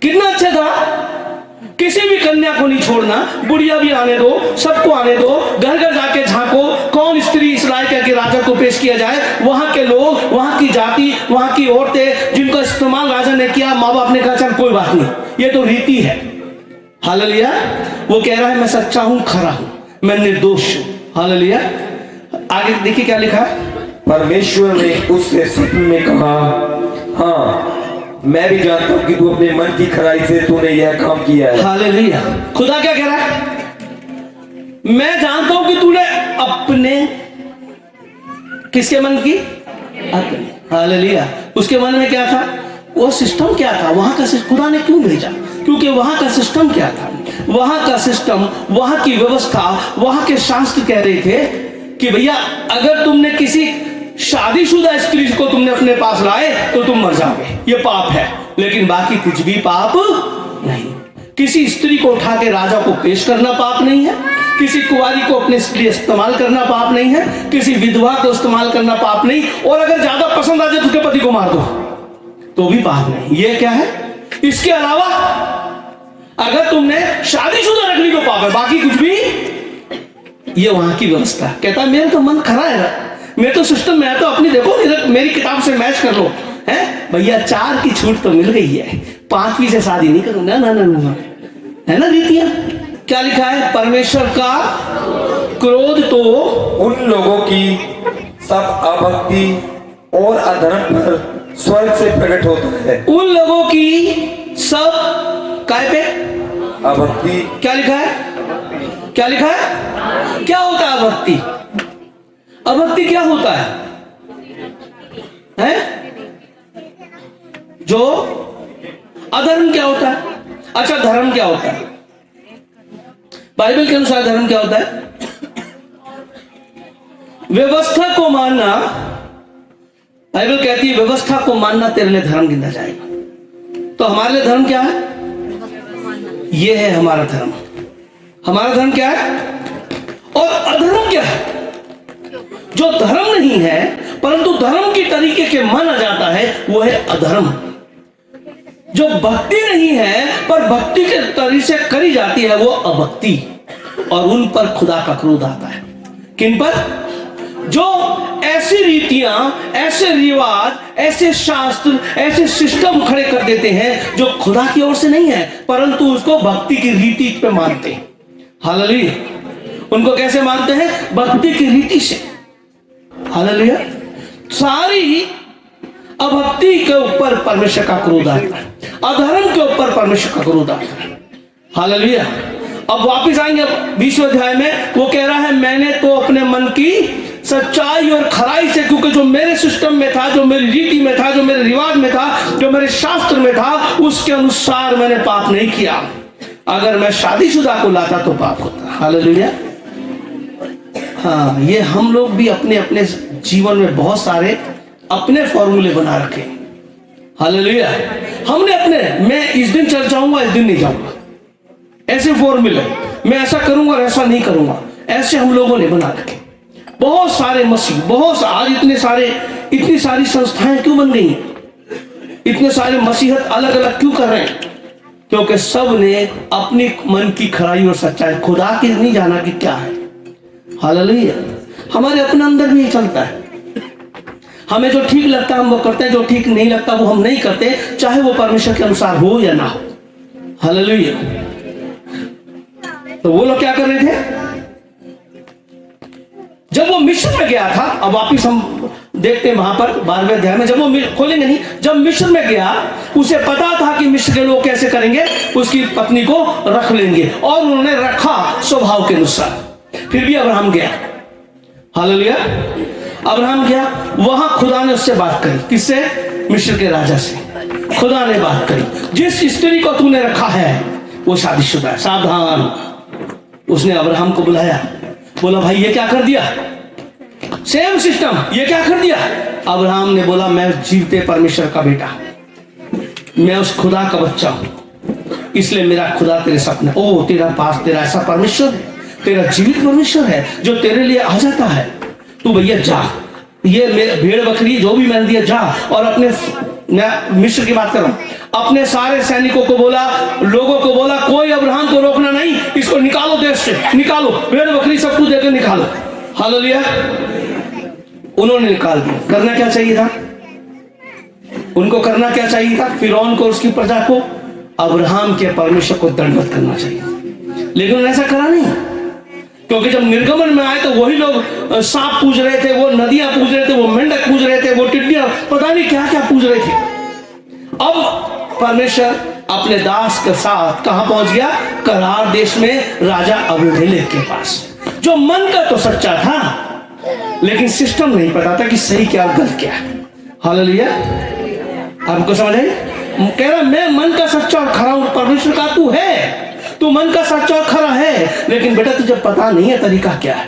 कितना अच्छा था। किसी भी कन्या को नहीं छोड़ना, बुढ़िया भी आने दो, सबको आने दो, घर घर जाके झांको कौन स्त्री इस लायक है कि राजा को पेश किया जाए। वहां के लोग, वहां की जाति, वहां की औरतें जिनका इस्तेमाल राजा ने किया, माँ बाप ने कहा चल कोई बात नहीं, ये तो रीति है। हालेलुया। वो कह रहा है मैं सच्चा हूं, खरा हूं, मैं निर्दोष हूं। हालेलुया। आगे देखिए क्या लिखा है। परमेश्वर ने उससे स्वप्न में कहा, हाँ, मैं भी जानता हूं कि तू अपने मन की खराई से तूने यह काम किया है। हालेलुया। खुदा क्या कह रहा है? मैं जानता हूं कि तूने अपने, किसके मन की? अपने। हालेलुया। उसके मन में क्या था? वो सिस्टम क्या था वहां का? खुदा ने क्यों भेजा? क्योंकि वहां का सिस्टम क्या था? वहां का सिस्टम, वहां की व्यवस्था, वहां के शास्त्र कह रहे थे कि भैया अगर तुमने किसी शादीशुदा स्त्री को तुमने अपने पास लाए तो तुम मर जाओगे, ये पाप है। लेकिन बाकी कुछ भी पाप नहीं। किसी स्त्री को उठा के राजा को पेश करना पाप नहीं है, किसी कुंवारी को अपने लिए इस्तेमाल करना पाप नहीं है, किसी विधवा को इस्तेमाल करना पाप नहीं, और अगर ज्यादा पसंद आ जाए तो उसके पति को मार दो तो भी पाप नहीं। ये क्या है? इसके अलावा अगर तुमने शादीशुदा रख ली तो पाप है, बाकी कुछ भी। ये वहां की व्यवस्था। कहता है मेरा तो मन खरा है, मैं तो सिस्टम में, तो अपनी देखो मेरी किताब से मैच कर लो, है भैया। 4 की छूट तो मिल गई है, 5वीं से शादी नहीं करूं ना, ना ना ना, ना। है ना रीतियां? क्या लिखा है? परमेश्वर का क्रोध तो उन लोगों की सब अभक्ति और अधर्म पर स्वर्ग से प्रकट होता है। उन लोगों की सब काय पे? अभक्ति। क्या लिखा है? क्या लिखा है? क्या होता है अभक्ति? अभक्ति क्या होता है? हैं? जो अधर्म क्या होता है? अच्छा, धर्म क्या होता है? बाइबल के अनुसार धर्म क्या होता है? व्यवस्था को मानना। बाइबल कहती है व्यवस्था को मानना तेरे लिए धर्म गिना जाएगा। तो हमारे लिए धर्म क्या है? ये है हमारा धर्म। हमारा धर्म क्या है? और अधर्म क्या है? जो धर्म नहीं है परंतु धर्म की तरीके के माना जाता है वो है अधर्म। जो भक्ति नहीं है पर भक्ति के तरीके से करी जाती है वो अभक्ति, और उन पर खुदा का क्रोध आता है। किन पर? जो ऐसी रीतियां, ऐसे रिवाज, ऐसे शास्त्र, ऐसे सिस्टम खड़े कर देते हैं जो खुदा की ओर से नहीं है, परंतु उसको भक्ति की रीति पे मानते हैं। हालेलुया। उनको कैसे मानते हैं? भक्ति की रीति से। हालेलुया। सारी अभक्ति के ऊपर परमेश्वर का क्रोध आता है, अधर्म के ऊपर परमेश्वर का क्रोध आता है। हालेलुया। अब वापस आएंगे 20वें अध्याय में, वो कह रहा है मैंने तो अपने मन की सच्चाई और खराई से, क्योंकि जो मेरे सिस्टम में था, जो मेरी रीति में था, जो मेरे रिवाज में था, जो मेरे शास्त्र में था, उसके अनुसार मैंने पाप नहीं किया। अगर मैं शादीशुदा को लाता तो पाप होता। हालेलुया। हाँ, ये हम लोग भी अपने अपने जीवन में बहुत सारे अपने फॉर्मूले बना रखे। हालेलुया। हमने अपने, मैं इस दिन चल जाऊंगा, इस दिन नहीं जाऊंगा, ऐसे फॉर्मूले, मैं ऐसा करूंगा और ऐसा नहीं करूंगा, ऐसे हम लोगों ने बना रखे। बहुत सारे मसीह, बहुत आज इतनी सारी संस्थाएं क्यों बन गई? इतने सारे मसीहत अलग अलग क्यों कर रहे हैं? क्योंकि सब ने अपनी मन की खराई और सच्चाई, खुदा की नहीं जाना कि क्या है। हालेलुया। हमारे अपने अंदर भी चलता है, हमें जो ठीक लगता है हम वो करते हैं, जो ठीक नहीं लगता वो हम नहीं करते, चाहे वो परमेश्वर के अनुसार हो या ना हो। हालेलुया। तो वो लोग क्या कर रहे थे? जब वो मिस्र में गया था, अब वापिस हम देखते हैं वहां पर 12वें अध्याय में, जब वो खोलेंगे नहीं, जब मिस्र में गया उसे पता था कि मिस्र के लोग कैसे करेंगे, उसकी पत्नी को रख लेंगे, और उन्होंने रखा स्वभाव के अनुसार। फिर भी अब्राहम गया। हालेलुया। अब्राहम गया, वहां खुदा ने उससे बात करी। किससे? मिस्र के राजा से खुदा ने बात करी, जिस स्त्री को तूने रखा है वो शादीशुदा है, सावधान। उसने अब्राहम को बुलाया, बोला भाई ये क्या कर दिया? सेम सिस्टम, ये क्या कर दिया? अब्राहम ने बोला मैं जीवते परमेश्वर का बेटा, मैं उस खुदा का बच्चा हूं, इसलिए मेरा खुदा तेरे सपने, ओ तेरा पास तेरा ऐसा परमेश्वर, तेरा जीवित परमेश्वर है जो तेरे लिए आ जाता है। तू भैया जा, ये मेरे भेड़ बकरी जो भी मैंने दिया जा, और अपने, मैं मिस्र की बात कर रहा हूं, अपने सारे सैनिकों को बोला, लोगों को बोला, कोई अब्राहम को रोकना नहीं, इसको निकालो देश से, निकालो, भेड़ बकरी सब कुछ देकर निकालो। हालेलुया। उन्होंने निकाल दिया। करना क्या चाहिए था उनको? करना क्या चाहिए था? फिरौन को, उसकी प्रजा को, अब्राहम के परमेश्वर को दंडवत करना चाहिए, लेकिन उन्होंने ऐसा करा नहीं। क्योंकि जब निर्गमन में आए तो वही लोग सांप पूज रहे थे, वो नदियां पूज रहे थे, वो मेंढक पूज रहे थे, वो टिड्डियां, पता नहीं क्या क्या पूज रहे थे। अब परमेश्वर अपने दास के साथ कहां पहुंच गया? करार देश में राजा अबीमेलेक के पास, जो मन का तो सच्चा था, लेकिन सिस्टम नहीं पता था कि सही क्या गलत क्या है। हालेलुया। आपको समझ आई? कह रहा मैं मन का सच्चा और खरा हूं, परमेश्वर का तू है, तू मन का सच्चा और खरा है, लेकिन बेटा तुझे पता नहीं है तरीका क्या है।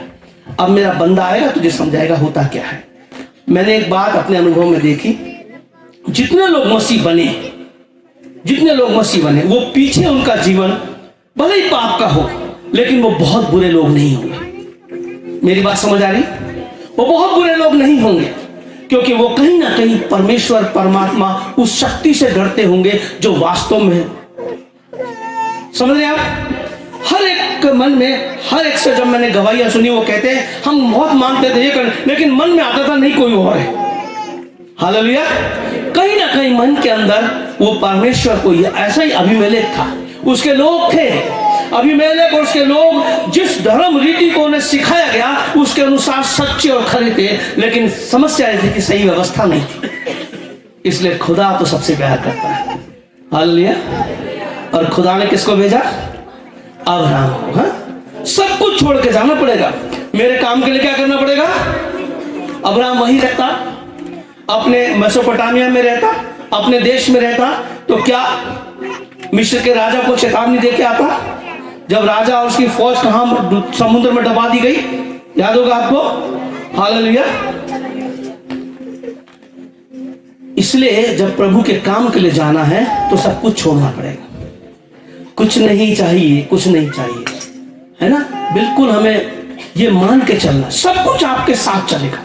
अब मेरा बंदा आएगा, तुझे समझाएगा होता क्या है। मैंने एक बात अपने अनुभव में देखी, जितने लोग मसीह बने, वो पीछे उनका जीवन भले ही पाप का हो, लेकिन वो बहुत बुरे लोग नहीं होंगे। मेरी बात समझ आ रही? वो बहुत बुरे लोग नहीं होंगे, क्योंकि वो कहीं ना कहीं परमेश्वर, परमात्मा, उस शक्ति से डरते होंगे जो वास्तव में है। समझ रहे आप? हर एक मन में, हर एक से जब मैंने गवाहियां सुनी, वो कहते हैं हम बहुत मानते थे ये कर, लेकिन मन में आता था नहीं कोई और है। हालेलुया। कहीं ना कहीं मन के अंदर वो परमेश्वर को, ऐसा ही अबीमेलेक था, उसके लोग थे, अबीमेलेक और उसके लोग जिस धर्म रीति को उन्हें सिखाया गया उसके अनुसार सच्चे और खरे थे, लेकिन समस्या यह थी कि सही व्यवस्था नहीं थी। इसलिए खुदा तो सबसे प्यार करता है। हालेलुया। और खुदा ने किसको भेजा? अब्राहम को। हाँ, सब कुछ छोड़ के जाना पड़ेगा। मेरे काम के लिए क्या करना पड़ेगा? अब्राहम वहीं रहता, अपने मेसोपोटामिया में रहता, अपने देश में रहता, तो क्या मिस्र के राजा को चेतावनी दे के आता? जब राजा और उसकी फौज कहां समुद्र में डुबा दी गई, याद होगा आपको। हालेलुया। इसलिए जब प्रभु के काम के लिए जाना है तो सब कुछ छोड़ना पड़ेगा। कुछ नहीं चाहिए, कुछ नहीं चाहिए, है ना? बिल्कुल हमें ये मान के चलना, सब कुछ आपके साथ चलेगा।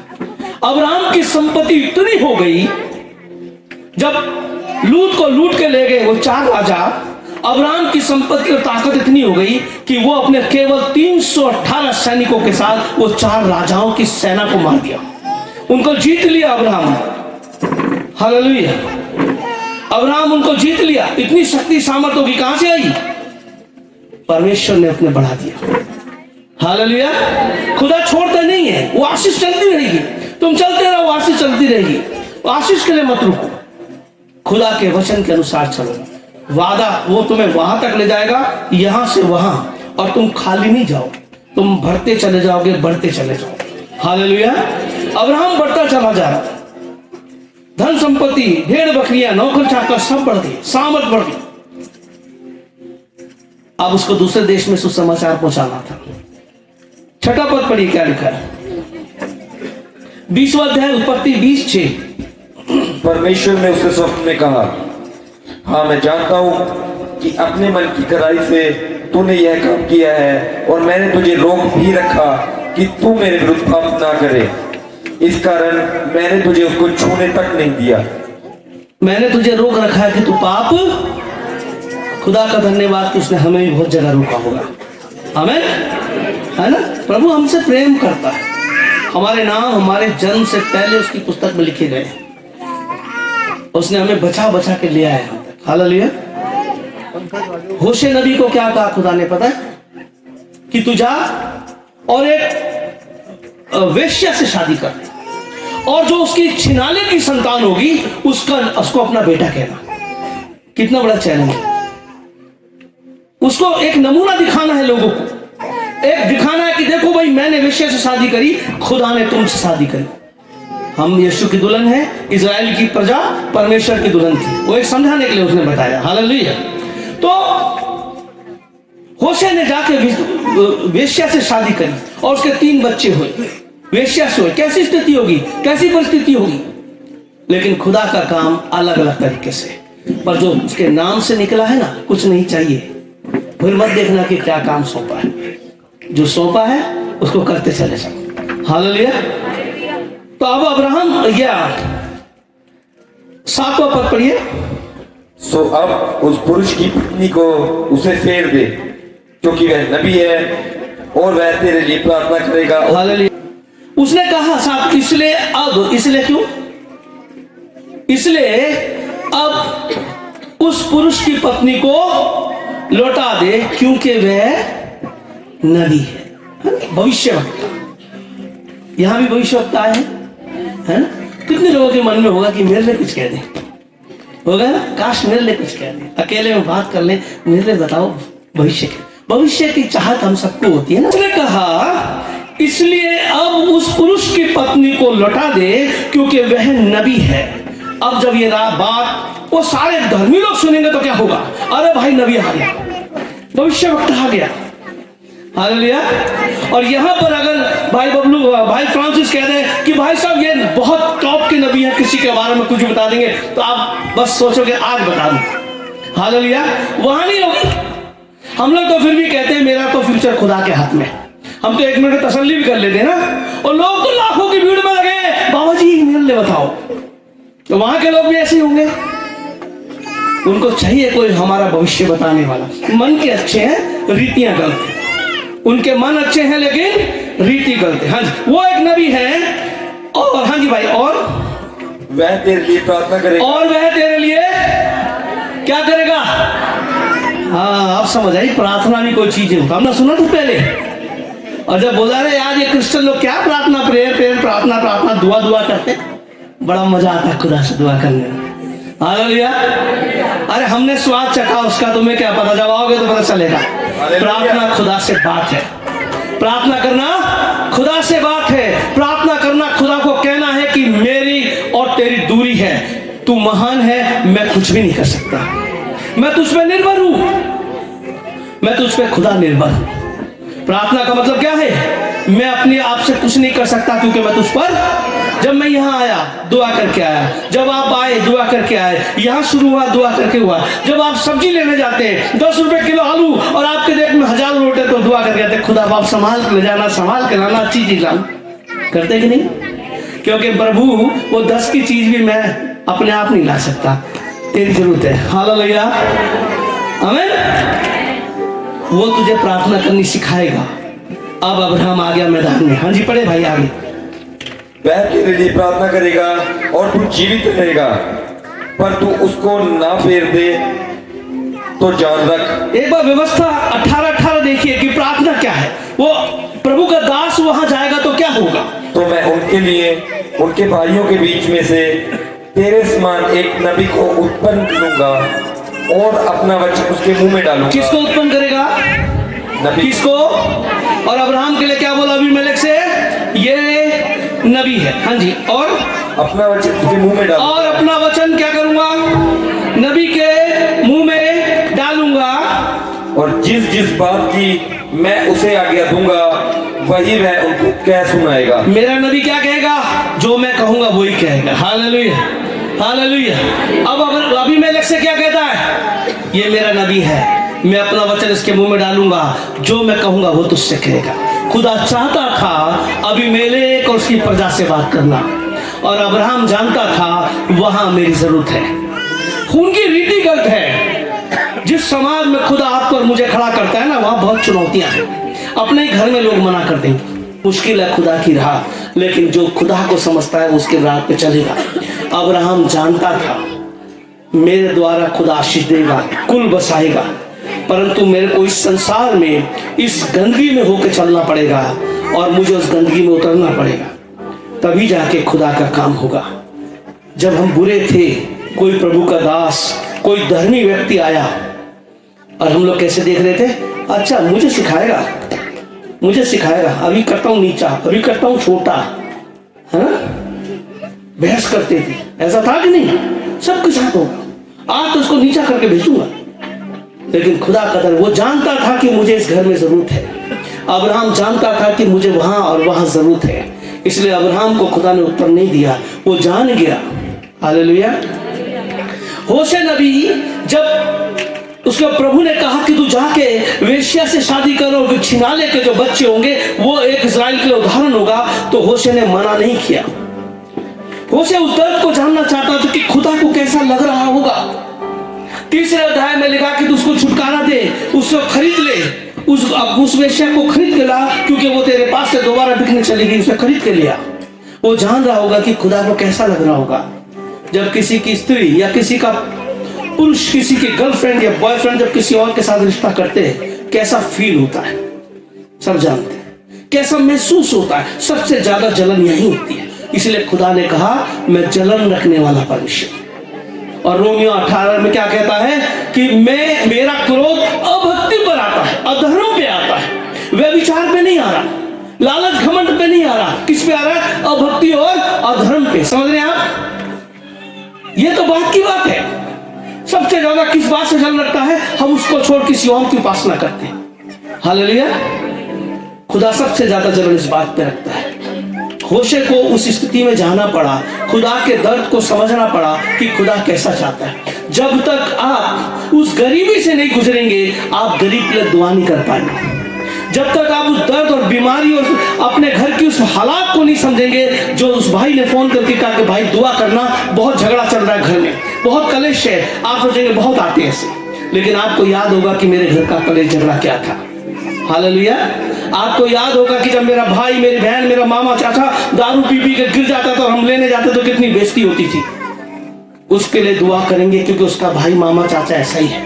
अब्राहम की संपत्ति इतनी हो गई, जब लूत को लूट के ले गए वो 4 राजा। अब्राहम की संपत्ति और ताकत इतनी हो गई कि वो अपने केवल 318 सैनिकों के साथ वो 4 राजाओं की सेना को मार दिया, उनको जीत लिया अब्राहम। हालेलुया, अब्राहम उनको जीत लिया। इतनी शक्ति सामर्थ होगी कहां से आई? परमेश्वर ने अपने बढ़ा दिया। हालेलुया, खुदा छोड़ता नहीं है, वो आशीष चलती रहेगी। तुम चलते रहो, आशीष चलती रहेगी। आशीष के लिए मत रुको, खुदा के वचन के अनुसार चलो। वादा वो तुम्हें वहां तक ले जाएगा, यहां से वहां, और तुम खाली नहीं जाओ, तुम बढ़ते चले जाओगे, बढ़ते चले जाओगे। हालेलुया, अब्राहम बढ़ता चला जा रहा, धन संपत्ति, भेड़ बकरियां, नौकर चाकर सब बढ़ गई, सामर्थ बढ़ गई। अब उसको दूसरे देश में सुसमाचार पहुंचाना था। 6ठा पद पढ़िए क्या लिखा है, 20वां अध्याय उत्पत्ति 20:6। परमेश्वर ने उसके स्वप्न में कहा, हाँ मैं जानता हूँ कि अपने मन की खराई से तूने यह काम किया है, और मैंने तुझे रोक भी रखा कि तू मेरे विरुद्ध पाप ना करे। इस कारण मैंने तुझे उसको छूने तक नहीं दिया। मैंने तुझे रोक रखा है कि तू पाप। खुदा का धन्यवाद कि उसने हमें भी बहुत जगह रोका होगा। आमीन, है ना? प्रभु हमसे प्रेम करता है। हमारे नाम हमारे जन्म से पहले उसकी पुस्तक में लिखे गए। उसने हमें बचा बचा के ले आया हम तक। हालेलुया। होशे नबी को क्या कहा खुदा ने पता है? कि तू जा और एक वेश्या से शादी कर, और जो उसकी छिनाले की संतान होगी उसको अपना बेटा कहना। कितना बड़ा चैलेंज है। उसको एक नमूना दिखाना है लोगों को, एक दिखाना है कि देखो भाई मैंने वेश्या से शादी करी, खुदा ने तुमसे शादी करी। हम यीशु की दुल्हन है, इजराइल की प्रजा परमेश्वर की दुल्हन थी। वो एक समझाने के लिए उसने बताया। हालेलुया। तो होशे ने जाके वेश्या से शादी करी और उसके 3 बच्चे हुए। वेश्या से हुए, कैसी स्थिति होगी, कैसी परिस्थिति होगी, लेकिन खुदा का काम अलग अलग तरीके से। पर जो उसके नाम से निकला है ना, कुछ नहीं चाहिए। फिर मत देखना कि क्या काम सौंपा है, जो सौंपा है उसको करते चले जाओ। हालेलुया। तो अब अब्राहम गया, 7वां पद पढ़िए। सो अब उस पुरुष की पत्नी को उसे फेर दे, क्योंकि वह नबी है और वह तेरे लिए प्रार्थना करेगा। हालेलुया। उसने कहा साहब, इसलिए अब, इसलिए क्यों? इसलिए अब उस पुरुष की पत्नी को लौटा दे, क्योंकि वह नबी है, भविष्यवक्ता। यहां भी भविष्यवक्ता है ना? कितने लोगों के मन में होगा कि मेरे लिए कुछ कह दे, होगा ना? काश मेरे लिए कुछ कह दे, अकेले में बात कर ले, मेरे लिए बताओ भविष्य की चाहत हम सबको होती है ना। उसने कहा इसलिए अब उस पुरुष की पत्नी को लौटा दे, क्योंकि वह नबी है। अब जब ये बात वो सारे धर्मी लोग सुनेंगे तो क्या होगा? अरे भाई नबी आ गया, भविष्यवक्ता आ गया। हालेलुया। और यहाँ पर अगर भाई बबलू, भाई फ्रांसिस कह दें कि भाई साहब ये बहुत टॉप के नबी हैं, किसी के बारे में कुछ बता देंगे, तो आप बस सोचोगे आज बता दूं। हालेलुया। वहां नहीं होगी। हम लोग तो फिर भी कहते हैं मेरा तो फ्यूचर खुदा के हाथ में। हम तो 1 मिनट में तसल्ली भी कर लेते हैं ना। और लोग तो लाखों की भीड़ में लगे, बाबा जी मेरे लिए बताओ। तो वहां के लोग भी ऐसे होंगे, उनको चाहिए कोई हमारा भविष्य बताने वाला। मन के अच्छे हैं, रीतियां गलत हैं। उनके मन अच्छे हैं लेकिन रीति गलत है। हाँ जी, वो एक नबी है। और हाँ जी भाई, और वह तेरे लिए प्रार्थना करेगा। और वह तेरे लिए क्या करेगा? हाँ, आप समझ आई, प्रार्थना भी कोई चीज है। हमने सुना था पहले, और जब बोला रहे यार ये क्रिश्चियन लोग क्या प्रार्थना, प्रेयर प्रार्थना दुआ करते, बड़ा मजा आता है खुदा से दुआ करने में। हालेलुया। अरे हमने स्वाद चखा उसका, तुम्हें क्या पता, जब आओगे तो पता चलेगा। प्रार्थना खुदा से बात है, प्रार्थना करना खुदा से बात है। प्रार्थना करना खुदा को कहना है कि मेरी और तेरी दूरी है, तू महान है, मैं कुछ भी नहीं कर सकता, मैं तुझ पे निर्भर हूं, मैं तुझ पे खुदा निर्भर हूं। प्रार्थना का मतलब क्या है? मैं अपने आप से कुछ नहीं कर सकता, क्योंकि मैं तुझ पर, जब मैं यहाँ आया दुआ करके आया, जब आप आए दुआ करके आए, यहाँ शुरू हुआ दुआ करके हुआ। जब आप सब्जी लेने जाते हैं 10 रुपए किलो आलू और आपके देख में 1000 रोटे, तो दुआ करके आते, खुदा बाप संभाल के ले जाना, संभाल के लाना, अच्छी चीज लाना। करते कि नहीं? क्योंकि प्रभु वो 10 की चीज भी मैं अपने आप नहीं ला सकता, तेरी जरूरत है। हालेलुया, आमीन। वो तुझे प्रार्थना करनी सिखाएगा। अब अब्राहम आ गया मैदान में। हाँ जी, पढ़े भाई आगे। वह तेरे लिए प्रार्थना करेगा और तू जीवित रहेगा, पर तू उसको ना फेर दे तो जान रख। एक बार व्यवस्था 18-18 देखिए कि प्रार्थना क्या है। वो प्रभु का दास वहां जाएगा तो क्या होगा? तो मैं उनके लिए उनके भाइयों के बीच में से तेरे समान एक नबी को उत्पन्न करूंगा और अपना वचन उसके मुंह में डालूंगा। किसको उत्पन्न करेगा? नबी। किसको? और अब्राहम के लिए क्या बोला अबीमेलेक से? ये नबी है। हाँ जी, और अपना वचन उसके मुंह में डालूंगा। और अपना वचन क्या करूंगा? नबी के मुंह में डालूंगा। और जिस जिस बात की मैं उसे आज्ञा दूंगा वही वह उनको कह सुनाएगा। मेरा नबी क्या कहेगा? जो मैं कहूंगा वही कहेगा। Hallelujah, hallelujah. अब अबीमेलेक से क्या कहता है? ये मेरा नबी है, मैं अपना वचन इसके मुंह में डालूंगा, जो मैं कहूंगा वो तुझसे कहेगा। खुदा चाहता था अबीमेलेक और उसकी प्रजा से बात करना, और अब्राहम जानता था वहां मेरी जरूरत है। उनकी रीति गलत है। जिस समाज में खुदा आपको और मुझे खड़ा करता है ना, वहां बहुत चुनौतियां हैं। अपने ही घर में लोग मना कर देंगे, मुश्किल है खुदा की राह, लेकिन जो खुदा को समझता है उसके राह पे चलेगा। अब्राहम जानता था मेरे द्वारा खुदा आशीष देगा, कुल बसाएगा, परंतु मेरे को इस संसार में इस गंदगी में होकर चलना पड़ेगा और मुझे उस गंदगी में उतरना पड़ेगा, तभी जाके खुदा का काम होगा। जब हम बुरे थे, कोई प्रभु का दास, कोई धर्मी व्यक्ति आया और हम लोग कैसे देख रहे थे? अच्छा, मुझे सिखाएगा, मुझे सिखाएगा। अभी करता हूँ नीचा, अभी करता हूँ छोटा, है ना? बहस करते थे। ऐसा था कि नहीं? सबके साथ होगा। आज तो उसको नीचा करके भेजूंगा। लेकिन खुदा कदर, वो जानता था कि मुझे इस घर में जरूरत है। अब्राहम जानता था कि मुझे वहां और वहां जरूरत है, इसलिए अब्राहम को खुदा ने उत्तर नहीं दिया, वो जान गया। हालेलुया। होशे नबी, जब उसके प्रभु ने कहा कि तू जाके वेश्या से शादी करो और छिनाले के जो बच्चे होंगे वो एक इस्राएल के लिए उदाहरण होगा, तो होशे ने मना नहीं किया। होशे उस दर्द को जानना चाहता था कि खुदा को कैसा लग रहा होगा। 3 अध्याय में लिखा कि तू उसको छुटकारा दे, उसको खरीद ले, उस वेश्या को खरीद के ला, क्योंकि वो तेरे पास से दोबारा बिकने चली गई। उसे खरीद के लिया। वो जान रहा होगा कि खुदा को कैसा लग रहा होगा जब किसी की स्त्री या किसी का पुरुष, किसी के गर्लफ्रेंड या बॉयफ्रेंड जब किसी और के साथ रिश्ता करते हैं, कैसा फील होता है। सब जानते हैं कैसा महसूस होता है। सबसे ज्यादा जलन यही होती है। इसलिए खुदा ने कहा मैं जलन रखने वाला परमेश्वर। और रोमियो 18 में क्या कहता है कि मेरा क्रोध अभक्ति पर आता है, अधर्म पे आता है, व्यभिचार पे नहीं आ रहा, लालच घमंड पे नहीं आ रहा। किस पे आ रहा है? अभक्ति और अधर्म पे। समझ रहे हैं आप? ये तो बात की बात है। सबसे ज्यादा किस बात से जलन रखता है? हम उसको छोड़ किसी और की उपासना करते हैं। हालेलुया। खुदा सबसे ज्यादा जलन इस बात पे रखता है। होशे को उस स्थिति में जाना पड़ा, खुदा के दर्द को समझना पड़ा कि खुदा कैसा चाहता है। जब तक आप उस गरीबी से नहीं गुजरेंगे, आप गरीब के लिए दुआ नहीं कर पाएंगे। जब तक आप उस दर्द और बीमारी और अपने घर की उस हालात को नहीं समझेंगे, जो उस भाई ने फोन करके कहा कि भाई दुआ करना, बहुत झगड़ा चल रहा है घर में, बहुत कलेश है, आप सोचेंगे बहुत आते हैं ऐसे, लेकिन आपको याद होगा कि मेरे घर का कलेश झगड़ा क्या था। हालेलुया। आपको याद होगा कि जब मेरा भाई, मेरी बहन, मेरा मामा, चाचा दारू पी के गिर जाता था और हम लेने जाते तो कितनी बेइज्जती होती थी। उसके लिए दुआ करेंगे क्योंकि उसका भाई, मामा, चाचा ऐसा ही है।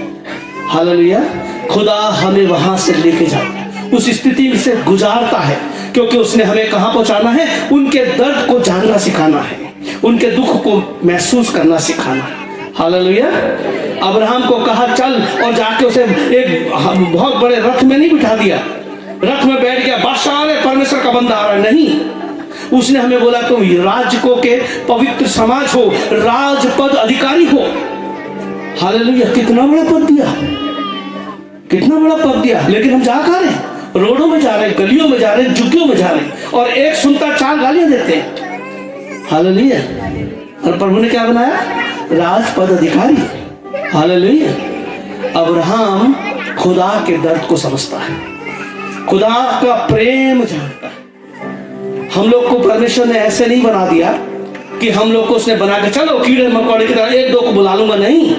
हालेलुया। खुदा हमें वहां से लेके जाता है, उस स्थिति से गुजारता है, क्योंकि उसने हमें कहां पहुंचाना है? उनके दर्द को जानना सिखाना है, उनके दुख को महसूस करना सिखाना है। हालेलुया। अब्राहम को कहा चल, और जाके उसे एक बहुत बड़े रथ में नहीं बिठा दिया, रथ में बैठ गया, बादशाह ने परमेश्वर का बंदा आ रहा है, नहीं। उसने हमें बोला तुम राजकों के पवित्र समाज हो, राजपद अधिकारी हो। हालेलुया। कितना बड़ा पद दिया, कितना बड़ा पद दिया। लेकिन हम जा कहां रहे हैं? रोडों में जा रहे हैं, गलियों में जा रहे हैं, झुग्गियों में जा रहे हैं, और एक सुनता 4 गालियां देते हैं। हालेलुया। और प्रभु ने क्या बनाया? राजपद अधिकारी। हालेलुया। अब्राहम खुदा के दर्द को समझता है, खुदा का प्रेम जानता है। हम लोग को परमेश्वर ने ऐसे नहीं बना दिया कि हम लोग को उसने बना के चलो कीड़े मकोड़े की तरह एक दो को बुला लूंगा, नहीं।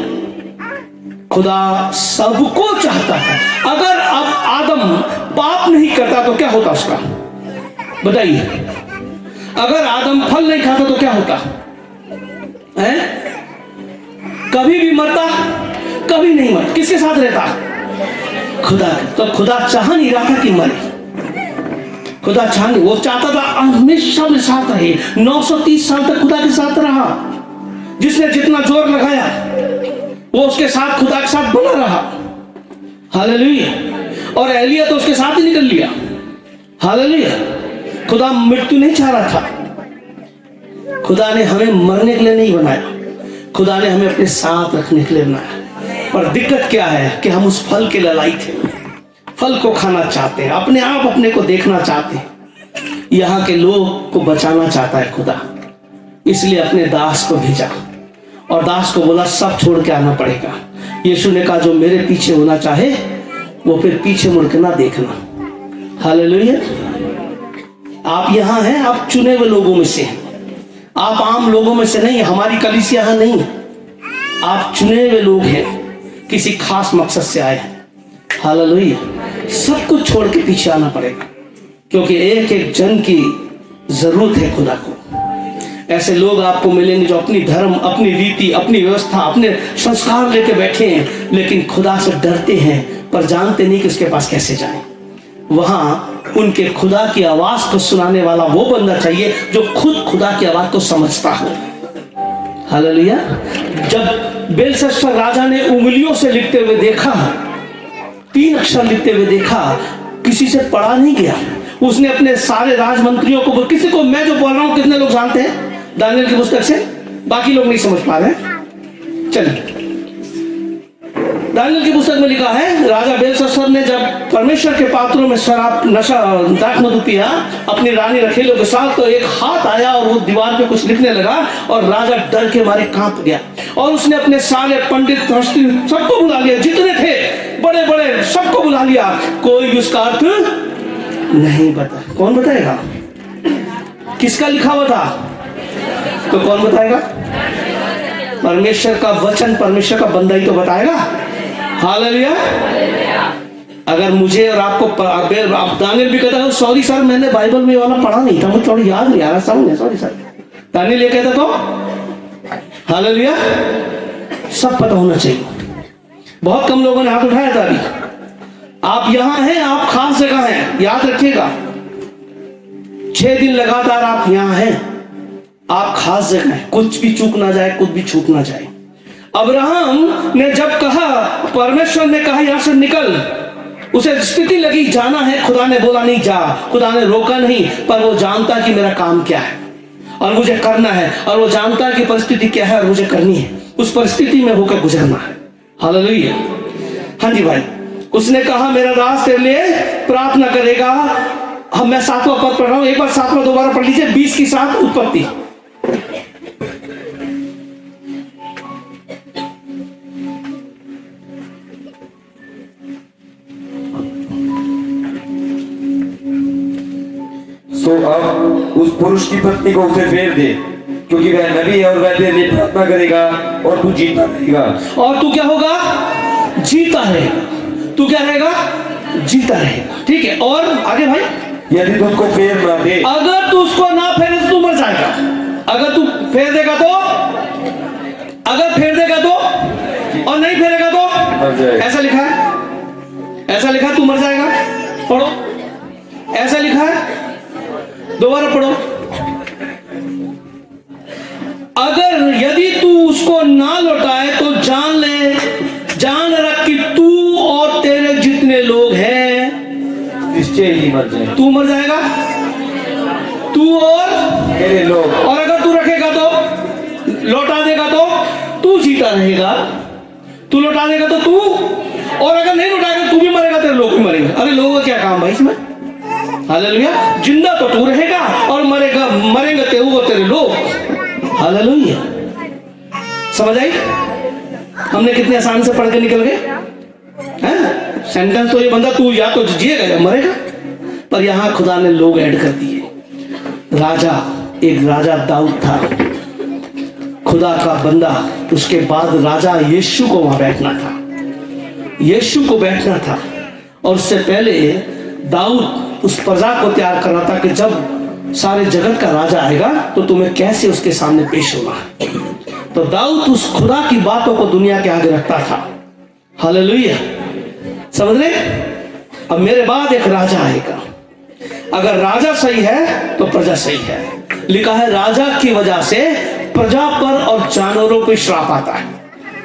खुदा सबको चाहता है। अगर अब आदम पाप नहीं करता तो क्या होता उसका, बताइए। अगर आदम फल नहीं खाता तो क्या होता है? कभी भी मरता, कभी नहीं मरता। किसके साथ रहता? खुदा। तो खुदा चाह नहीं रहा था कि मरे, खुदा चाह नहीं, वो चाहता था हमेशा में साथ रहे। 930 साल तक खुदा के साथ रहा। जिसने जितना जोर लगाया वो उसके साथ, खुदा के साथ बना रहा। हालेलुया। और एलिया तो उसके साथ ही निकल लिया। हालेलुया। खुदा मृत्यु नहीं चाह रहा था। खुदा ने हमें मरने के लिए नहीं बनाया, खुदा ने हमें अपने साथ रखने के लिए बनाया। पर दिक्कत क्या है कि हम उस फल के लालची थे, फल को खाना चाहते हैं, अपने आप अपने को देखना चाहते हैं। यहाँ के लोग को बचाना चाहता है खुदा, इसलिए अपने दास को भेजा और दास को बोला सब छोड़ के आना पड़ेगा। यीशु ने कहा जो मेरे पीछे होना चाहे वो फिर पीछे मुड़ के ना देखना। हालेलुया। आप यहाँ हैं, आप चुने हुए लोगों में से हैं, आप आम लोगों में से नहीं। हमारी कलीसिया यहाँ नहीं, आप चुने हुए लोग हैं, किसी खास मकसद से आए हैं। हालेलुया। सब कुछ छोड़ के पीछे आना पड़ेगा, क्योंकि एक एक जन की जरूरत है खुदा को। ऐसे लोग आपको मिलेंगे जो अपनी धर्म, अपनी रीति, अपनी व्यवस्था, अपने संस्कार लेके बैठे हैं, लेकिन खुदा से डरते हैं, पर जानते नहीं कि उसके पास कैसे जाएं। वहां उनके खुदा की आवाज को सुनाने वाला वो बंदा चाहिए जो खुद खुदा की आवाज को समझता हो। हालेलुया। जब बेलशस्सर राजा ने उंगलियों से लिखते हुए देखा, 3 अक्षर लिखते हुए देखा, किसी से पढ़ा नहीं गया। उसने अपने सारे राजमंत्रियों को, किसी को मैं जो बोल रहा हूं कितने लोग जानते हैं दानियल की पुस्तक से? बाकी लोग नहीं समझ पा रहे हैं। चलिए, दानियल की पुस्तक में लिखा है राजा बेलशस्सर ने जब परमेश्वर के पात्रों में शराब, नशा, दाखमधु पिया अपनी रानी रखेलों के साथ, तो एक हाथ आया और वो दीवार पे कुछ लिखने लगा और राजा डर के मारे कांप गया। और उसने अपने सारे पंडित सबको बुला लिया, जितने थे बड़े बड़े सबको बुला लिया, कोई भी उसका अर्थ नहीं बता। कौन बताएगा किसका लिखा हुआ था? तो कौन बताएगा? परमेश्वर का वचन, परमेश्वर का बंदा ही तो बताएगा। हालेलुया। अगर मुझे और आपको आप दानियल भी कहता है सॉरी सर मैंने बाइबल में वाला पढ़ा नहीं था, मुझे थोड़ी याद नहीं आ रहा, समझ, सॉरी सर। दानियल ये कहता तो हालेलुया। सब पता होना चाहिए। बहुत कम लोगों ने हाथ उठाया था अभी। आप यहां हैं, आप खास जगह हैं, याद रखिएगा। 6 दिन लगातार आप यहां हैं, आप खास जगह हैं, कुछ भी चूक ना जाए, कुछ भी छूट ना जाए। अब्राहम ने जब कहा, परमेश्वर ने कहा यहां से निकल, उसे स्थिति लगी जाना है, खुदा ने बोला नहीं जा, खुदा ने रोका नहीं, पर वो जानता कि मेरा काम क्या है और मुझे करना है, और वो जानता कि परिस्थिति क्या है और मुझे करनी है, उस परिस्थिति में होकर गुजरना है। हालेलुया। हाँ जी भाई, उसने कहा मेरा दास तेरे लिए प्रार्थना करेगा। हम मैं 7वां पद पढ़ रहा हूं, एक बार 7वां दोबारा पढ़ लीजिए, 20 की 7 उत्पत्ति। सो अब उस पुरुष की पत्नी को उसे फेर दे, क्योंकि वह नबी है और वह तेरे लिए प्रार्थना करेगा और तू जीता रहेगा। और तू क्या होगा? जीता रहेगा। तू क्या रहेगा? जीता रहेगा। ठीक है, और आगे भाई, यदि तू उसको फेर ना दे, अगर तू उसको ना फेरे तो तू मर जाएगा। अगर तू फेर देगा तो, अगर फेर देगा तो, और नहीं फेरेगा तो मर जाएगा। ऐसा लिखा है, ऐसा लिखा है, तू मर जाएगा। पढ़ो, ऐसा लिखा है, दोबारा पढ़ो। अगर यदि तू उसको ना लौटाए तो जान ले, जान रख कि तू और तेरे जितने लोग हैं निश्चय ही मर जाए। तू मर जाएगा, तू और तेरे लोग। और अगर तू रखेगा तो, लौटा देगा तो तू जीता रहेगा। तू लौटा देगा तो तू, और अगर नहीं लौटाएगा तू भी मरेगा, तेरे लोग भी मरेंगे। अरे लोगों का क्या काम भाई इसमें? हालेलुया। जिंदा तो तू रहेगा और मरेगा, मरेंगे तेरे लोग। हालेलुया। समझ आई? हमने कितने आसान से पढ़ के निकल गए हैं? सेंटेंस तो ये बंदा तू या तो जिएगा या मरेगा, पर यहां खुदा ने लोग ऐड कर दिए। राजा, एक राजा दाऊद था, खुदा का बंदा, उसके बाद राजा यीशु को वहां बैठना था, यीशु को बैठना था। और उससे पहले दाऊद उस प्रजा को तैयार कर रहा था कि जब सारे जगत का राजा आएगा तो तुम्हें कैसे उसके सामने पेश होना है। तो दाऊद उस खुदा की बातों को दुनिया के आगे रखता था। हालेलुया, समझ रहे? अब मेरे बाद एक राजा आएगा, अगर राजा सही है तो प्रजा सही है। लिखा है राजा की वजह से प्रजा पर और जानवरों पर श्राप आता है।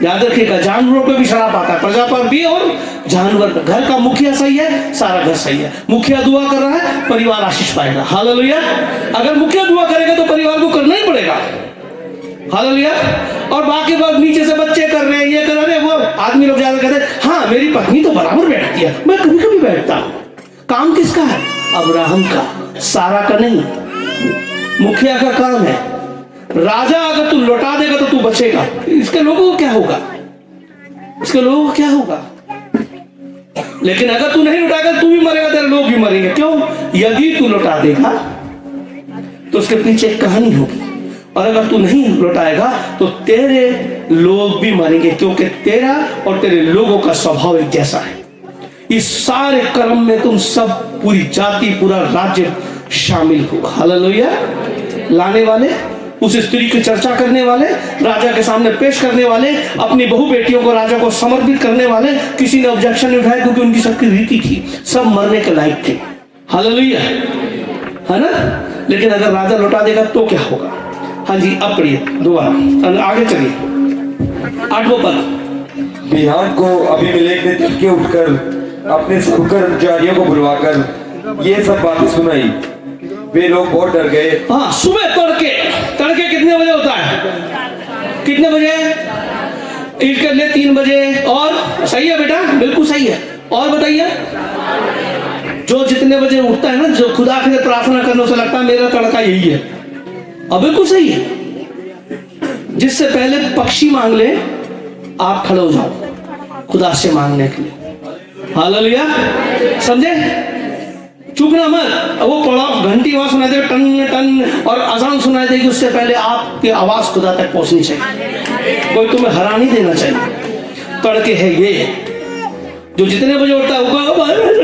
याद रखिएगा, जानवरों पे भी श्राप आता है, प्रजा पर भी और जानवर पर। घर का मुखिया सही है, सारा घर सही है। मुखिया दुआ कर रहा है, परिवार आशीष पाएगा। हालेलुया। अगर मुखिया दुआ करेगा तो परिवार को करना ही पड़ेगा। हालेलुया। और बाकी बात नीचे से बच्चे कर रहे हैं, ये कर रहे हैं, वो आदमी लोग ज्यादा कहते हैं हाँ मेरी पत्नी तो बराबर बैठती है, मैं कभी कभी बैठता हूं। काम किसका है? अब्राहम का, सारा का नहीं। मुखिया का काम है। राजा अगर तू लौटा देगा तो तू बचेगा। इसके लोगों को क्या होगा? इसके लोगों को क्या होगा? लेकिन अगर तू नहीं लौटाएगा तू भी मरेगा, तेरे लोग भी मरेंगे। क्यों? यदि तू लौटा देगा तो उसके पीछे एक कहानी होगी, और अगर तू नहीं लौटाएगा तो तेरे लोग भी मरेंगे, क्योंकि तेरा और तेरे लोगों का स्वभाव एक जैसा है। इस सारे कर्म में तुम सब, पूरी जाति, पूरा राज्य शामिल हो। हालेलुया। लाने वाले, उस स्त्री की चर्चा करने वाले, राजा के सामने पेश करने वाले, अपनी बहू बेटियों को राजा को समर्पित करने वाले, किसी ने ऑब्जेक्शन नहीं उठाया क्योंकि उनकी सबकी रीति थी, सब मरने के लायक थे। हालेलुया, है ना? लेकिन अगर राजा लौटा देगा तो क्या होगा? हाँ जी, अब पढ़िए दोबारा, आगे चलिए 8वां पद। बिहान को अबीमेलेक ने तड़के उठकर अपने कर्मचारियों को बुलवाकर ये सब बातें सुनाई। वे लोग बहुत डर गए। हाँ, सुबह तड़के, तड़के कितने बजे होता है? कितने बजे? ईद कर ले 3 बजे। और सही है बेटा, बिल्कुल सही है। और बताइए, जो जितने बजे उठता है ना, जो खुदा के लिए प्रार्थना करने से लगता है मेरा तड़का यही है। अब बिल्कुल सही है। जिससे पहले पक्षी मांग ले, आप खड़े हो जाओ खुदा से मांगने के लिए। हालेलुया, समझे? चूकना मत। वो पड़ा घंटी वहां सुनाई देगी टन टन, और अजान सुनाई देगी, उससे पहले आपकी आवाज खुदा तक पहुंचनी चाहिए। कोई तुम्हें हरा नहीं देना चाहिए। तड़के है ये, जो जितने बजे उठता है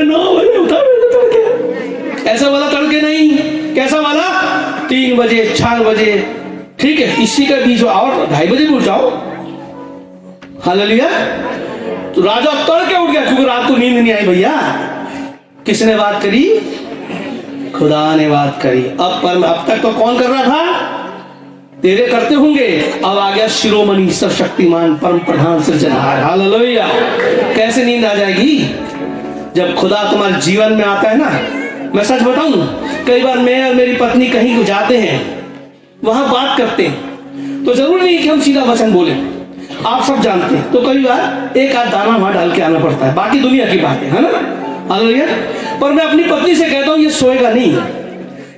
9 बजे उठा, तड़के ऐसा वाला तड़के नहीं। कैसा वाला? 3 बजे, 4 बजे, ठीक है, इसी का बीच और 2:30 बजे भी उठ जाओ। हालेलुया। तो राजा तड़के उठ गया, क्योंकि रात को नींद नहीं आई। भैया किसने बात करी? खुदा ने बात करी। अब तक तो कौन कर रहा था? तेरे करते होंगे। अब आ गया शिरोमणि, सर्वशक्तिमान, परम प्रधान, सृजनहार। हालेलुया। कैसे नींद आ जाएगी? जब खुदा तुम्हारे जीवन में आता है ना। मैं सच बताऊं, कई बार मैं और मेरी पत्नी कहीं जाते हैं, वहां बात करते हैं, तो जरूरी नहीं कि हम सीधा वचन बोले, आप सब जानते हैं। तो कई बार एक आध दाना वहां डाल के आना पड़ता है, बाकी दुनिया की बात है ना। हालेलुया। पर मैं अपनी पत्नी से कहता हूं ये सोएगा नहीं,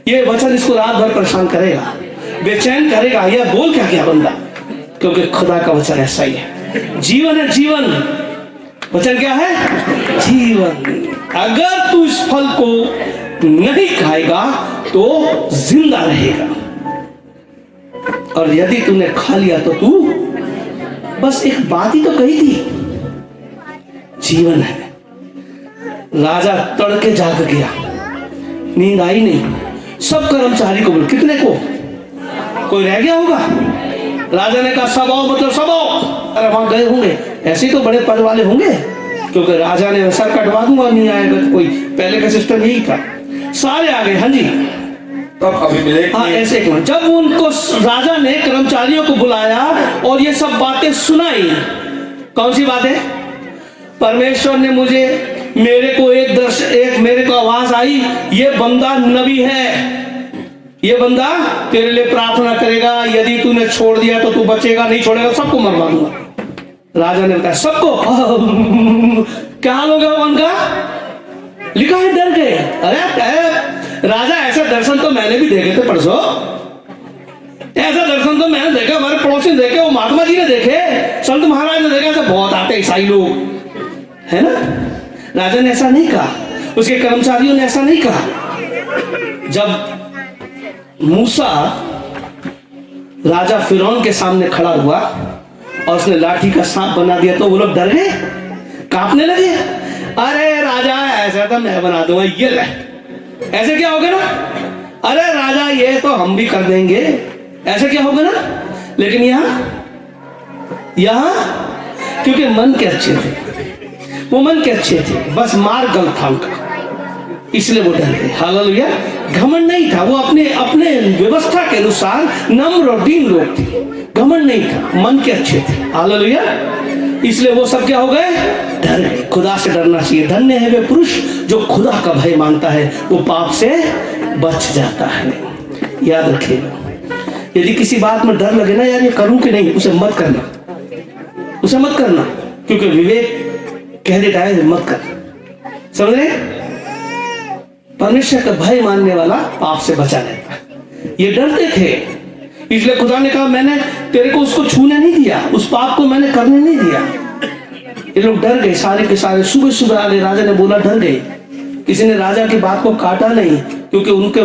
ये वचन इसको रात भर परेशान करेगा, बेचैन करेगा। यह बोल क्या क्या बंदा, क्योंकि खुदा का वचन ऐसा ही है। जीवन है, जीवन। वचन क्या है? जीवन। अगर तू इस फल को नहीं खाएगा तो जिंदा रहेगा, और यदि तूने खा लिया तो तू, बस एक बात ही तो कही थी, जीवन है। राजा तड़के जाग गया, नींद आई नहीं। सब कर्मचारी को बोल, कितने को? कोई रह गया होगा? राजा ने कहा सब आओ, मतलब सब आओ। अरे वहां गए होंगे, ऐसे ही तो बड़े पद वाले होंगे, क्योंकि राजा ने सर कटवा दूंगा नहीं आएगा तो कोई, पहले का सिस्टम यही था। सारे आ गए। हाँ जी। तब अबीमेलेक हाँ, ऐसे जब उनको राजा ने कर्मचारियों को बुलाया और ये सब बातें सुनाई। कौन सी बातें? परमेश्वर ने मुझे, मेरे को आवाज आई, ये बंदा नबी है, ये बंदा तेरे लिए प्रार्थना करेगा, यदि तूने छोड़ दिया तो तू बचेगा, नहीं छोड़ेगा सबको मरवा दूंगा। राजा ने बताया सबको। क्या हाल हो गया उनका? लिखा है डर गए। अरे राजा, ऐसा दर्शन तो मैंने भी देखे थे परसों, ऐसा दर्शन तो मैंने देखा, हमारे पड़ोसी ने देखे, वो महात्मा जी ने देखे, संत महाराज ने देखा, ऐसा बहुत आते ईसाई लोग, है ना। राजा ने ऐसा नहीं कहा, उसके कर्मचारियों ने ऐसा नहीं कहा। जब मूसा राजा फिरौन के सामने खड़ा हुआ और उसने लाठी का सांप बना दिया तो वो लोग डर गए, कांपने लगे। अरे राजा ऐसा तो मैं बना दूंगा, ये ले। ऐसे क्या होगा ना, अरे राजा ये तो हम भी कर देंगे, ऐसे क्या होगा ना। लेकिन यहाँ क्योंकि मन के अच्छे थे, वो मन के अच्छे थे, बस मार्ग गलत था उनका, इसलिए वो डर गए। हालेलुया। घमंड नहीं था, वो अपने अपने व्यवस्था के अनुसार नम्र और दीन लोग थे, घमंड नहीं था, मन के अच्छे थे। हालेलुया। इसलिए वो सब क्या हो गए, डर गए। खुदा से डरना चाहिए। धन्य है वे पुरुष जो खुदा का भय मानता है, वो पाप से बच जाता है। याद रखिएगा, यदि किसी बात में डर लगे ना, यार ये करूं कि नहीं, उसे मत करना, उसे मत करना, क्योंकि विवेक कह देता है मत कर। समझ रहे? परमेश्वर का भय मानने वाला पाप से बचा रहता है। ये डरते थे, इसलिए खुदा ने कहा मैंने तेरे को उसको छूने नहीं दिया, उस पाप को मैंने करने नहीं दिया। ये लोग डर गए सारे के सारे। सुबह सुबह आगे राजा ने बोला, डर गए। किसी ने राजा की बात को काटा नहीं, क्योंकि उनके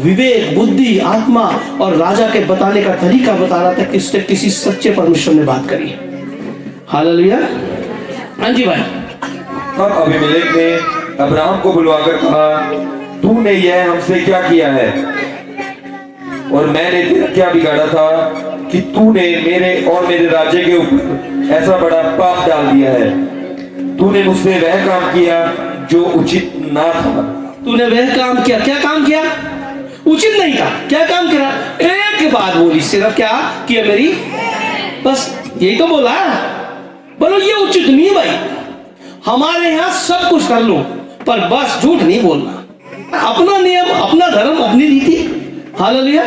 विवेक, बुद्धि, आत्मा और राजा के बताने का तरीका बता रहा था कि इससे किसी सच्चे परमेश्वर ने बात करी। हालेलुया। हाँ जी भाई। तब अबीमेलेक ने अब्राहम को बुलवाकर कहा, तूने यह हमसे क्या किया है, और मैंने तेरा क्या बिगाड़ा था कि तूने मेरे और मेरे राज्य के ऊपर ऐसा बड़ा पाप डाल दिया है। तूने मुझसे वह काम किया जो उचित ना था। तूने वह काम किया, क्या काम किया, उचित नहीं था। क्या काम किया? एक बात बोली सिर्फ, क्या किया मेरी, बस यही तो बोला। बोलो ये उचित नहीं है भाई, हमारे यहाँ सब कुछ कर लो पर बस झूठ नहीं बोलना, अपना नियम, अपना धर्म, अपनी रीति। हालेलुया।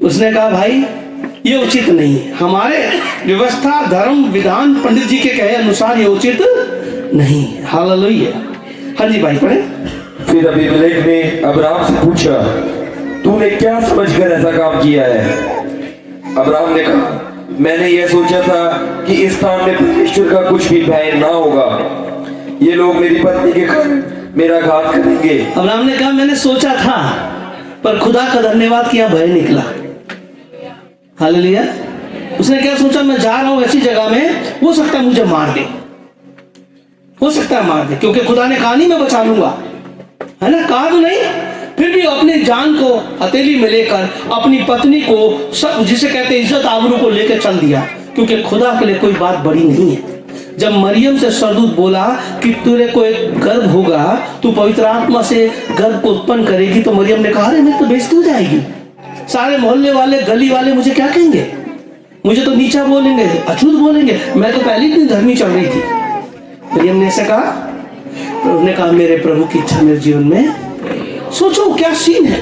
उसने कहा भाई ये उचित नहीं है, हमारे व्यवस्था, धर्म, विधान, पंडित जी के कहे अनुसार ये उचित नहीं है। हालेलुया। हाँ जी भाई पढ़े। फिर अबीमेलेक ने अब्राहम से पूछा, तूने क्या समझकर ऐसा काम किया है? अब्राहम ने कहा, मैंने यह सोचा था कि इस स्थान में परमेश्वर का कुछ भी भय ना होगा, ये लोग मेरी पत्नी के कारण मेरा घात करेंगे। अब्राहम ने कहा मैंने सोचा था, पर खुदा का धन्यवाद किया भय निकला। हालेलुया। उसने क्या सोचा, मैं जा रहा हूं ऐसी जगह में, हो सकता है मुझे मार दे, हो सकता है मार दे, क्योंकि खुदा ने कहा नहीं मैं बचा लूंगा, है ना, कहा तो नहीं। फिर भी अपनी जान को हथेली में लेकर अपनी पत्नी को, सब जिसे कहते हैं इज्जत आबरू को लेकर चल दिया, क्योंकि खुदा के लिए कोई बात बड़ी नहीं है। जब मरियम से सरदूत बोला कि तेरे को एक गर्भ होगा, तू पवित्र आत्मा से गर्भ को उत्पन्न करेगी, तो मरियम ने कहा अरे मेरी तो बेइज्जती हो जाएगी, सारे मोहल्ले वाले, गली वाले मुझे क्या कहेंगे, मुझे तो नीचा बोलेंगे, अछूत बोलेंगे, मैं तो पहले इतनी धर्मी चल रही थी। मरियम ने ऐसे कहा, तो उसने कहा मेरे प्रभु की इच्छा मेरे जीवन में। सोचो क्या सीन है।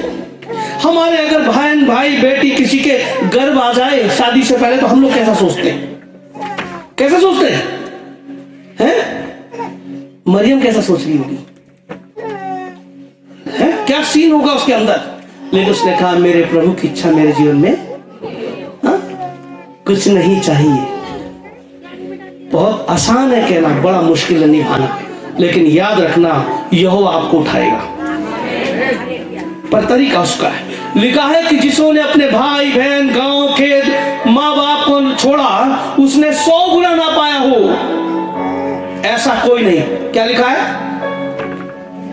हमारे अगर बहन, भाई, बेटी किसी के गर्भ आ जाए शादी से पहले, तो हम लोग कैसा सोचते हैं, कैसा सोचते हैं? मरियम कैसा सोच रही होगी, है? क्या सीन होगा उसके अंदर। लेकिन उसने कहा मेरे प्रभु की इच्छा मेरे जीवन में, हा? कुछ नहीं चाहिए। बहुत आसान है कहना, बड़ा मुश्किल है निभाना, लेकिन याद रखना यहोवा आपको उठाएगा, पर तरीका उसका है। लिखा है कि जिसने अपने भाई, बहन, गांव, खेत, माँ बाप को छोड़ा, उसने 100 गुना ना पाया हो, ऐसा कोई नहीं। क्या लिखा है,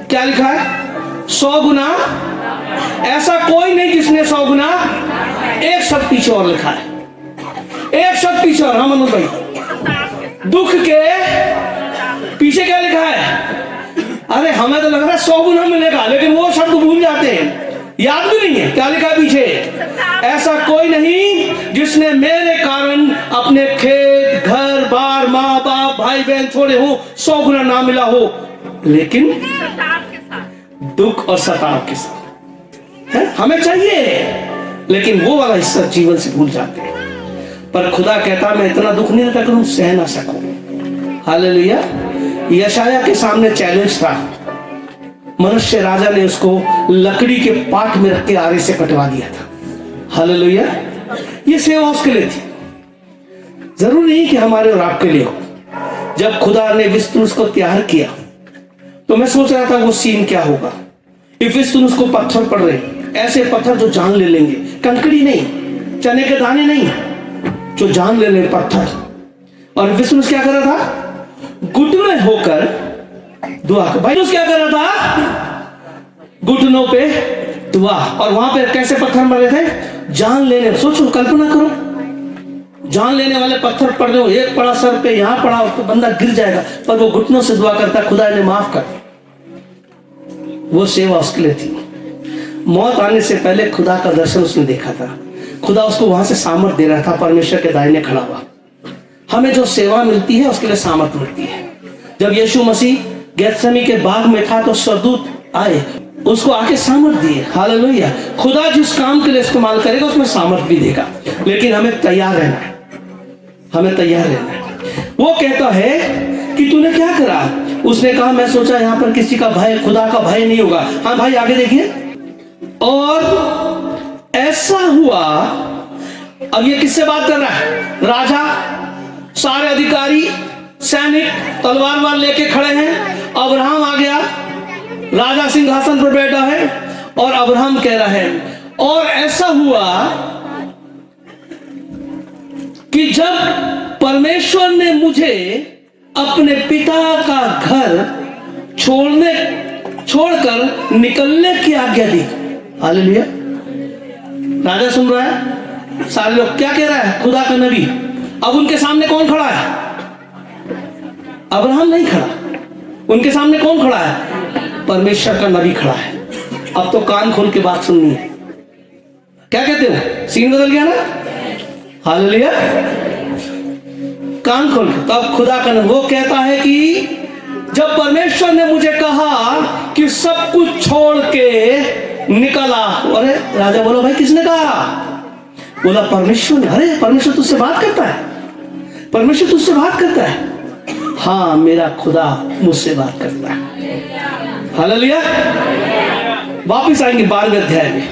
क्या लिखा है? 100 गुना, ऐसा कोई नहीं जिसने 100 गुना। एक शब्द पीछे और लिखा है, एक शब्द पीछे और। हाँ मनोज भाई, दुख के पीछे क्या लिखा है? अरे हमें तो लग रहा है 100 गुना मिलेगा, लेकिन वो शब्द भूल जाते हैं, याद भी नहीं है क्या लिखा है पीछे। ऐसा कोई नहीं जिसने मेरे कारण अपने खेत, घर बार, माँ बाप, भाई बहन छोड़े हो, 100 गुना ना मिला हो, लेकिन दुख और सताव के साथ है। हमें चाहिए, लेकिन वो वाला हिस्सा जीवन से भूल जाते हैं। पर खुदा कहता मैं इतना दुख नहीं देता कि तुम सह ना सको। हालेलुया। यशाया के सामने चैलेंज था, मनुष्य राजा ने उसको लकड़ी के पाट में रख के आरे से कटवा दिया था। हालेलुया। ये सेवा उसके लिए थी, जरूरी नहीं कि हमारे और आपके लिए हो। जब खुदा ने विस्तुस को तैयार किया, तो मैं सोच रहा था वो सीन क्या होगा। फिस्तुस को पत्थर पड़ रहे, ऐसे पत्थर जो जान ले लेंगे, कंकड़ी नहीं, चने के दाने नहीं, जो जान लेने पत्थर। और विष्णु क्या कर रहा था? घुटने होकर दुआ कर। भाई क्या कर रहा था? घुटनों पे दुआ। और वहां पे कैसे पत्थर मरे थे? जान लेने। सोचो, कल्पना करो, जान लेने वाले पत्थर पड़ जाओ, एक पड़ा सर पे, यहां पड़ा तो बंदा गिर जाएगा, पर वो घुटनों से दुआ करता, खुदा ने माफ कर। वो सेवा उसके लिए थी। मौत आने से पहले खुदा का दर्शन उसने देखा था। खुदा उसको वहां से सामर्थ दे रहा था, परमेश्वर के दाहिने खड़ा हुआ। हमें जो सेवा मिलती है उसके लिए सामर्थ मिलती है। जब यीशु मसीह गेत्सेमनी के बाग में था तो स्वर्गदूत आए, उसको आके सामर्थ दिए। हालेलुया। खुदा जिस काम के लिए इस्तेमाल करेगा उसमें सामर्थ भी देगा, लेकिन हमें तैयार रहना है, हमें तैयार रहना है। वो कहता है कि तूने क्या करा? उसने कहा, मैं सोचा यहाँ पर किसी का भय, खुदा का भय नहीं होगा। हाँ भाई, आगे देखिए। और ऐसा हुआ, अब ये किससे बात कर रहा है? राजा, सारे अधिकारी, सैनिक तलवार वार लेके खड़े हैं। अब्राहम आ गया, राजा सिंहासन पर बैठा है, और अब्राहम कह रहा है, और ऐसा हुआ कि जब परमेश्वर ने मुझे अपने पिता का घर छोड़कर निकलने की आज्ञा दी। हालेलुया। राजा सुन रहा है, सारे लोग क्या कह रहा है? खुदा का नबी। अब उनके सामने कौन खड़ा है? अब्राहम नहीं खड़ा, उनके सामने कौन खड़ा है? परमेश्वर का नबी खड़ा है। अब तो कान खोल के बात सुननी है। क्या कहते हो? सीन बदल गया ना? हालेलुया। कान खोल के। तब खुदा का नबी वो कहता है कि जब परमेश्वर ने मुझे कहा कि सब कुछ छोड़ के निकला। अरे राजा बोलो, भाई किसने कहा? बोला परमेश्वर ने। अरे परमेश्वर तुझसे बात करता है? परमेश्वर तुझसे बात करता है? हाँ, मेरा खुदा मुझसे बात करता है। हालेलुया। वापिस आएंगे 12वें अध्याय में।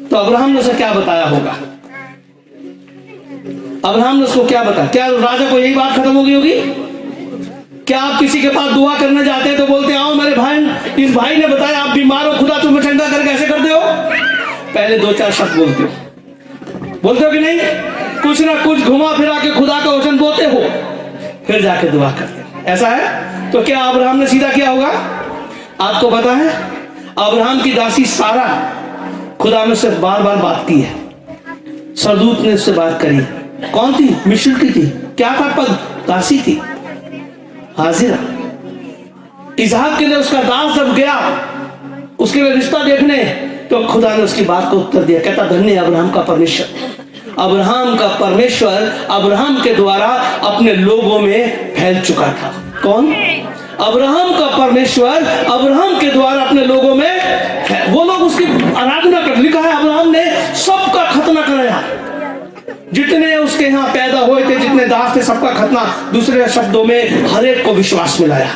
तो अब्राहम ने उसे क्या बताया होगा? अब्राहम ने उसको क्या बताया? क्या राजा को यही बात खत्म हो गई होगी? क्या आप किसी के पास दुआ करने जाते हैं तो बोलते आओ मेरे भाई, इस भाई ने बताया आप बीमार हो, खुदा तुम्हें चंगा करके ऐसे करते हो? पहले 2-4 शब्द बोलते हो कि नहीं? कुछ ना कुछ घुमा फिरा के खुदा का वचन बोलते हो, फिर जाके दुआ करते हो। ऐसा है? तो क्या अब्राहम ने सीधा किया होगा? आपको पता है, अब्राहम की दासी सारा खुदा में से बार बार बात की है। सरदूत ने उससे बात करी। कौन थी? मिस्र की थी। क्या था पद? दासी थी, हाजिरा। इसहाक के लिए उसका दास जब गया उसके लिए रिश्ता देखने, तो खुदा ने उसकी बात को उत्तर दिया। कहता धन्य अब्राहम का परमेश्वर। अब्राहम का परमेश्वर अब्राहम के द्वारा अपने लोगों में फैल चुका था। कौन? अब्राहम का परमेश्वर अब्राहम के द्वारा अपने लोगों में, वो लोग उसकी आराधना कर। लिखा है अब्राहम ने सबका खतना कराया, जितने उसके यहाँ पैदा हुए थे, जितने दास थे, सबका खतना। दूसरे शब्दों में हर एक को विश्वास मिलाया।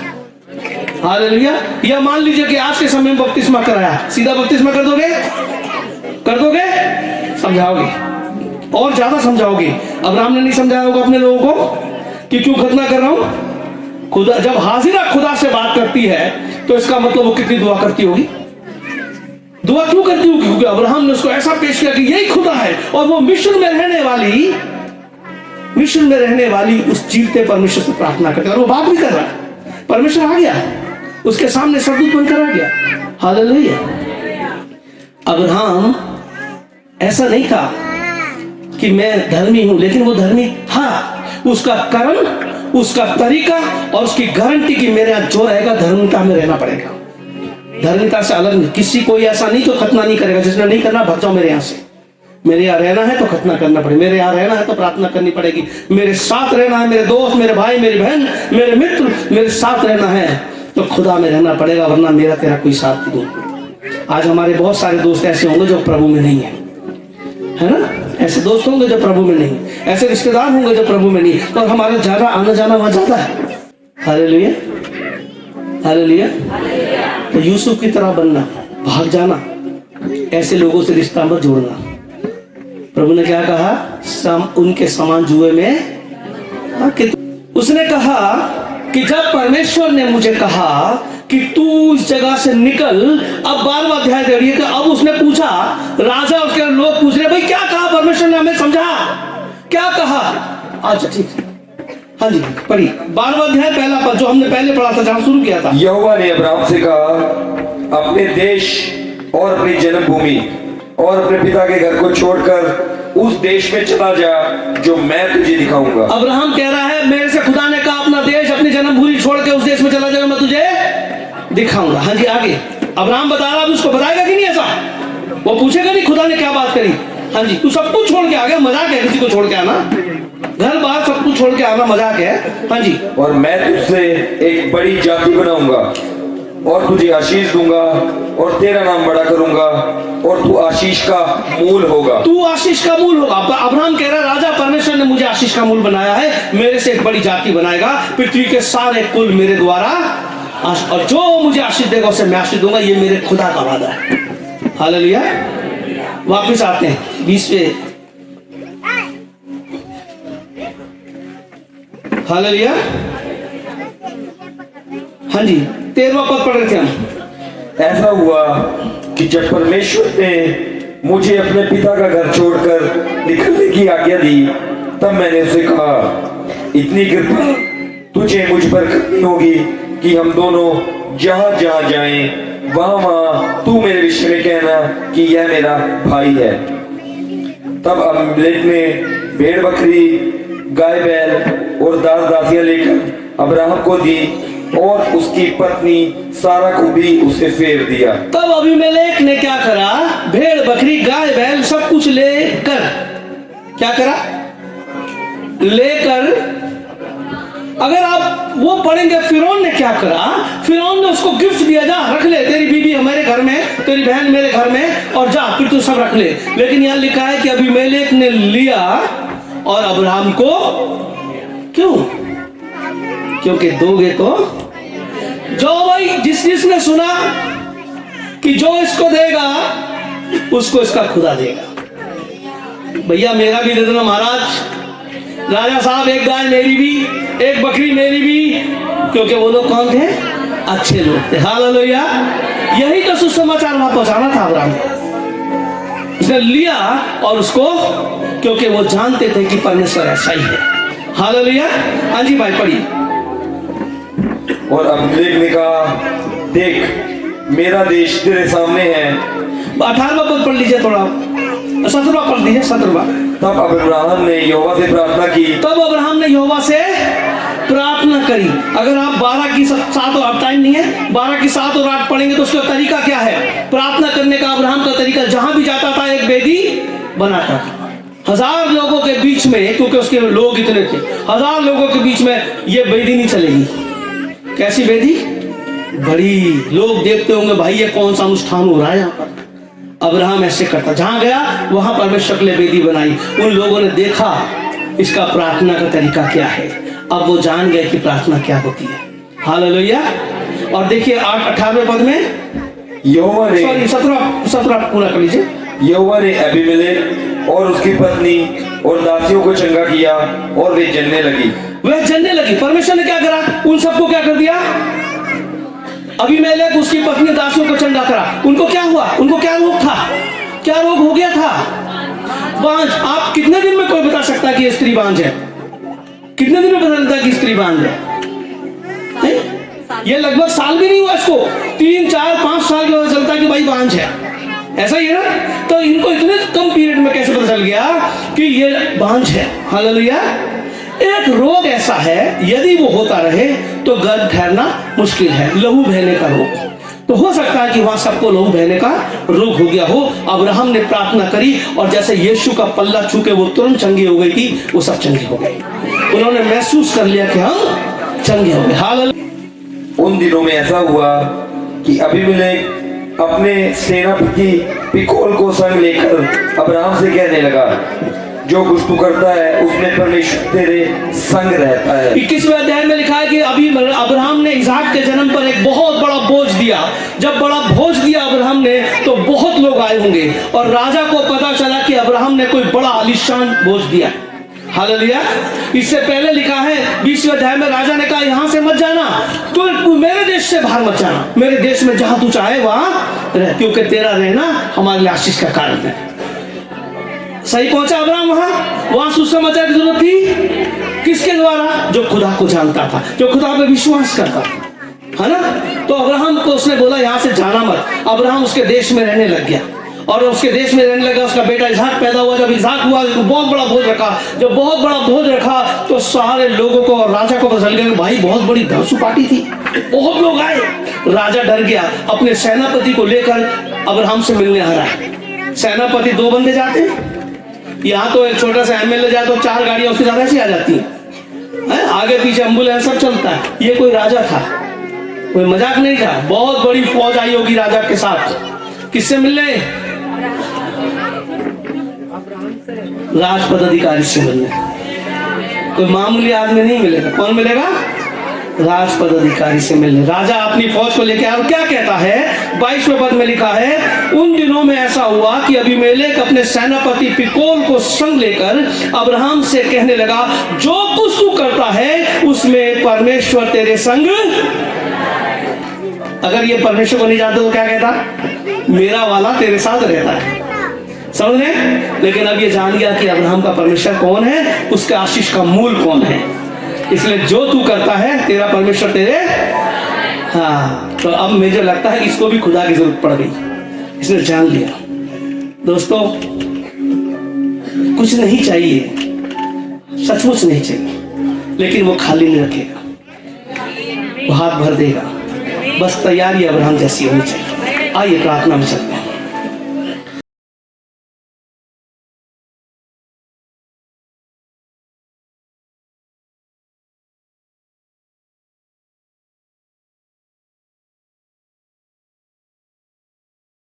हालेलुया। या मान लीजिए कि आज के समय में बपतिस्मा कराया, सीधा बपतिस्मा कर दोगे? कर दोगे? समझाओगे और ज्यादा समझाओगे। अब्राहम ने नहीं समझाया होगा अपने लोगों को कि क्यों खतना कर रहा हूं। खुदा जब हाजिरा खुदा से बात करती है तो इसका मतलब वो कितनी दुआ करती होगी? दुआ क्यों करती होगी? क्योंकि अब्राहम ने उसको ऐसा पेश किया कि यही खुदा है, और वो मिस्र में रहने वाली उस जीवते परमेश्वर से प्रार्थना करता है, और वो बात भी कर रहा है। परमेश्वर आ गया, उसके सामने सरदूत बनकर आ गया। हालेलुया। अब्राहम ऐसा नहीं था कि मैं धर्मी हूं, लेकिन वो धर्मी था। उसका कर्म, उसका तरीका और उसकी गारंटी कि मेरे यहाँ जो रहेगा धर्मिता में रहना पड़ेगा। धर्मिता से अलग नहीं। किसी कोई ऐसा नहीं जो खतना नहीं करेगा। जिसने नहीं करना भग जाओ मेरे यहाँ से। मेरे यहाँ रहना है तो खतना करना पड़ेगा, मेरे यहाँ रहना है तो प्रार्थना करनी पड़ेगी, मेरे साथ रहना है, मेरे दोस्त, मेरे भाई, मेरी बहन, मेरे मित्र मेरे साथ रहना है तो खुदा में रहना पड़ेगा, वरना मेरा तेरा कोई साथ नहीं। आज हमारे बहुत सारे दोस्त ऐसे होंगे जो प्रभु में नहीं है ना? ऐसे दोस्त होंगे जो प्रभु में नहीं, ऐसे रिश्तेदार होंगे जो प्रभु में नहीं, और हमारा ज्यादा आना जाना वहां जाता है। Hallelujah, hallelujah. तो यूसुफ की तरह बनना, भाग जाना, ऐसे लोगों से रिश्ता मत जोड़ना। प्रभु ने क्या कहा? उनके समान जुए में। उसने कहा कि जब परमेश्वर ने मुझे कहा कि तू इस जगह से निकल, अब 12वां अध्याय देखिए कि अब उसने पूछा, राजा और उसके लोग पूछ रहे भाई क्या कहा परमेश्वर ने, हमें समझा क्या कहा। अच्छा ठीक है, हाँ जी पढ़िए 12वां अध्याय पहला पद जो हमने पहले पढ़ा था, जहां शुरू किया था। यहोवा ने अब्राहम से कहा, अपने देश और अपनी जन्मभूमि और अपने पिता के घर को छोड़कर उस देश में चला जा जो मैं तुझे दिखाऊंगा। अब्राहम कह रहा है मेरे से खुदा ने कहा अपना देश अपनी जन्मभूमि छोड़ के उस देश में चला जाएगा, मैं तुझे दिखाऊंगा। हाँ जी आगे अब्राहम बता रहा, उसको बताएगा कि नहीं ऐसा, वो पूछेगा नहीं खुदा ने क्या बात करी। हाँ जी तू सब कुछ छोड़ के आ गया, मजाक है किसी को छोड़ के आना, घर बार सब कुछ छोड़ के आना मजाक है। हाँ जी और मैं तुझसे एक बड़ी जाति बनाऊंगा और तुझे आशीष दूंगा और तेरा नाम बड़ा करूंगा और तू आशीष का मूल होगा। तू आशीष का मूल होगा। अब्राहम कह रहा है राजा परमेश्वर ने मुझे आशीष का मूल बनाया है, मेरे से एक बड़ी जाति बनाएगा, पृथ्वी के सारे कुल मेरे द्वारा, और जो मुझे आशीष देगा उसे मैं आशीष दूंगा, ये मेरे खुदा का वादा है। हालेलुया। वापिस आते हैं 20वें। हालेलुया। हाँ जी 13वां पद पढ़ रहे थे हम। ऐसा हुआ कि जब परमेश्वर ने मुझे अपने पिता का घर छोड़कर निकलने की आज्ञा दी, तब मैंने उसे कहा, इतनी कृपा तुझे मुझ पर करनी होगी कि हम दोनों जहां जहां जाएं वहां तू मेरे विषय में कहना कि यह मेरा भाई है। तब अबीमेलेक ने भेड़ बकरी गाय बैल और दास दासियां लेकर अब्राहम को दी और उसकी पत्नी सारा को भी उसे फेर दिया। तब अबीमेलेक ने क्या करा, भेड़ बकरी गाय बैल सब कुछ लेकर क्या करा, लेकर। अगर आप वो पढ़ेंगे फिरौन ने क्या करा, फिरौन ने उसको गिफ्ट दिया, जा रख ले, तेरी बीवी हमारे घर में, तेरी बहन मेरे घर में, और जा फिर तू सब रख ले। लेकिन यहाँ लिखा है कि अबीमेलेक ने लिया और अब्राहम को, क्यों, क्योंकि दोगे तो जो भाई जिसने सुना कि जो इसको देगा उसको इसका खुदा देगा। भैया मेरा भी दे देना महाराज, राजा साहब एक गाय मेरी भी, एक बकरी मेरी भी, क्योंकि वो लोग कौन थे, अच्छे लोग थे। हालेलुया। यही तो सुसमाचार वहां पहुंचाना था अब्राहम को। उसने लिया और उसको, क्योंकि वो जानते थे कि परमेश्वर ऐसा ही है। हालेलुया। हाँ जी भाई पढ़िए। और अबीमेलेक ने कहा, देख मेरा देश तेरे सामने है। 18वां पद पढ़ लीजिए, थोड़ा 17वां पढ़ लीजिए, 17वां। तब अब्राहम ने यहोवा से प्रार्थना की। तब अब्राहम ने यहोवा से प्रार्थना करी। अगर आप 12 की 7 और टाइम नहीं है, 12 की 7 और 8 पढ़ेंगे तो उसका तरीका क्या है प्रार्थना करने का। अब्राहम का तरीका, जहां भी जाता था एक वेदी बनाता था, 1000 लोगों के बीच में, क्योंकि उसके लोग इतने थे, 1000 लोगों के बीच में ये वेदी नहीं चलेगी। कैसी वेदी, बड़ी, लोग देखते होंगे भाई ये कौन सा अनुष्ठान हो रहा है यहाँ पर। अब्राहम ऐसे करता, जहां गया वहां परमेश्वर के लिए वेदी बनाई। उन लोगों ने देखा इसका प्रार्थना का तरीका क्या है, अब वो जान गए कि प्रार्थना क्या होती है। हालेलुया। और देखिए 18वें पद में यहोवा ने, सॉरी 17 पूरा कर लीजिए। यहोवा ने अबीमेलेक और उसकी पत्नी और दासियों को चंगा किया और वे जलने लगी। वह जलने लगी। परमेश्वर ने क्या करा, उन सबको क्या कर दिया, अबीमेलेक उसकी पत्नी दासियों को चंगा करा। उनको क्या हुआ, उनको क्या रोग था, क्या रोग हो गया था, बांझ। आप कितने दिन में कोई बता सकता है कि स्त्री बांझ है, कितने दिन में पता लगता है कि स्त्री बांझ है? ये लगभग साल भी नहीं हुआ इसको, 3, 4, 5 साल के बाद चलता है कि भाई बांझ है, ऐसा ही है ना। तो इनको इतने कम पीरियड में कैसे पता चल गया कि ये बांझ है। हालेलुया। एक रोग ऐसा है, यदि वो होता रहे तो गर्भ ठहरना मुश्किल है, लहू बहने का रोग। तो हो सकता है कि वहां सबको लहू बहने का रोग हो गया हो। अब्राहम ने प्रार्थना करी और जैसे यीशु का पल्ला छू के वो तुरंत चंगी हो गई थी, वो सब चंगे हो गए। उन्होंने महसूस कर लिया कि हम चंगे हो गए। हालेलुया। उन दिनों में ऐसा हुआ कि अबीमेलेक अपने सेनापति पिकोल को संग लेकर अब्राहम से कहने लगा, जो कुछ तू करता है उसमें परमेश्वर तेरे संग रहता है। 21वें अध्याय में लिखा है कि अभी अब्राहम ने इसहाक के जन्म पर एक बहुत बड़ा बोझ दिया। जब बड़ा बोझ दिया अब्राहम ने तो बहुत लोग आए होंगे और राजा को पता चला कि अब्राहम ने कोई बड़ा आलीशान बोझ दिया। हालेलुया। इससे पहले लिखा है 20वें अध्याय में, राजा ने कहा यहाँ से मत जाना, तू मेरे देश से बाहर मत जाना, मेरे देश में जहां तू चाहे वहां रह, क्योंकि तेरा रहना हमारे लिए आशीष का कारण है। सही पहुंचा अब्राहम वहां सुसमाचार की जरूरत थी किसके द्वारा? जो खुदा को जानता था, जो खुदा पे विश्वास करता था, है ना। तो अब्राहम को उसने बोला यहाँ से जाना मत। अब्राहम उसके देश में रहने लग गया और उसके देश में रहने लगा। उसका बेटा इसहाक पैदा हुआ। जब इसहाक हुआ तो बहुत बड़ा भोज रखा। जब बहुत बड़ा भोज रखा तो सारे लोगों को और राजा को पता चल गया कि भाई बहुत बड़ी धांसू पार्टी थी, बहुत लोग आए। राजा डर गया, अपने सेनापति को लेकर अब्राहम से मिलने आ रहा है। सेनापति 2 बंदे जाते हैं, यहाँ तो एक छोटा सा एमएलए जाए तो 4 गाड़ियां उसके साथ ऐसी आ जाती हैं, आगे पीछे एम्बुलेंस सब चलता है। ये कोई राजा था, कोई मजाक नहीं था। बहुत बड़ी फौज आई होगी राजा के साथ। किससे मिलने? राज पदाधिकारी से मिलने। कोई मामूली आदमी नहीं मिलेगा। कौन मिलेगा? राज पदाधिकारी से मिलने। राजा अपनी फौज को लेकर और क्या कहता है? 22वें पद में लिखा है, उन दिनों में ऐसा हुआ कि अबीमेलेक अपने सेनापति फिकोल को संग लेकर अब्राहम से कहने लगा, जो कुछ तू करता है उसमें परमेश्वर तेरे संग। अगर ये परमेश्वर को नहीं जानते तो क्या कहता? मेरा वाला तेरे साथ रहता है। समझ गए? लेकिन अब ये जान गया कि अब्राहम का परमेश्वर कौन है, उसके आशीष का मूल कौन है। इसलिए जो तू करता है तेरा परमेश्वर तेरे। हाँ, तो अब मुझे लगता है इसको भी खुदा की जरूरत पड़ गई। इसने जान लिया। दोस्तों, कुछ नहीं चाहिए, सचमुच नहीं चाहिए, लेकिन वो खाली नहीं रखेगा, वो हाथ भर देगा। बस तैयारी अब्राहम जैसी होनी चाहिए। आइए प्रार्थना में चलते हैं।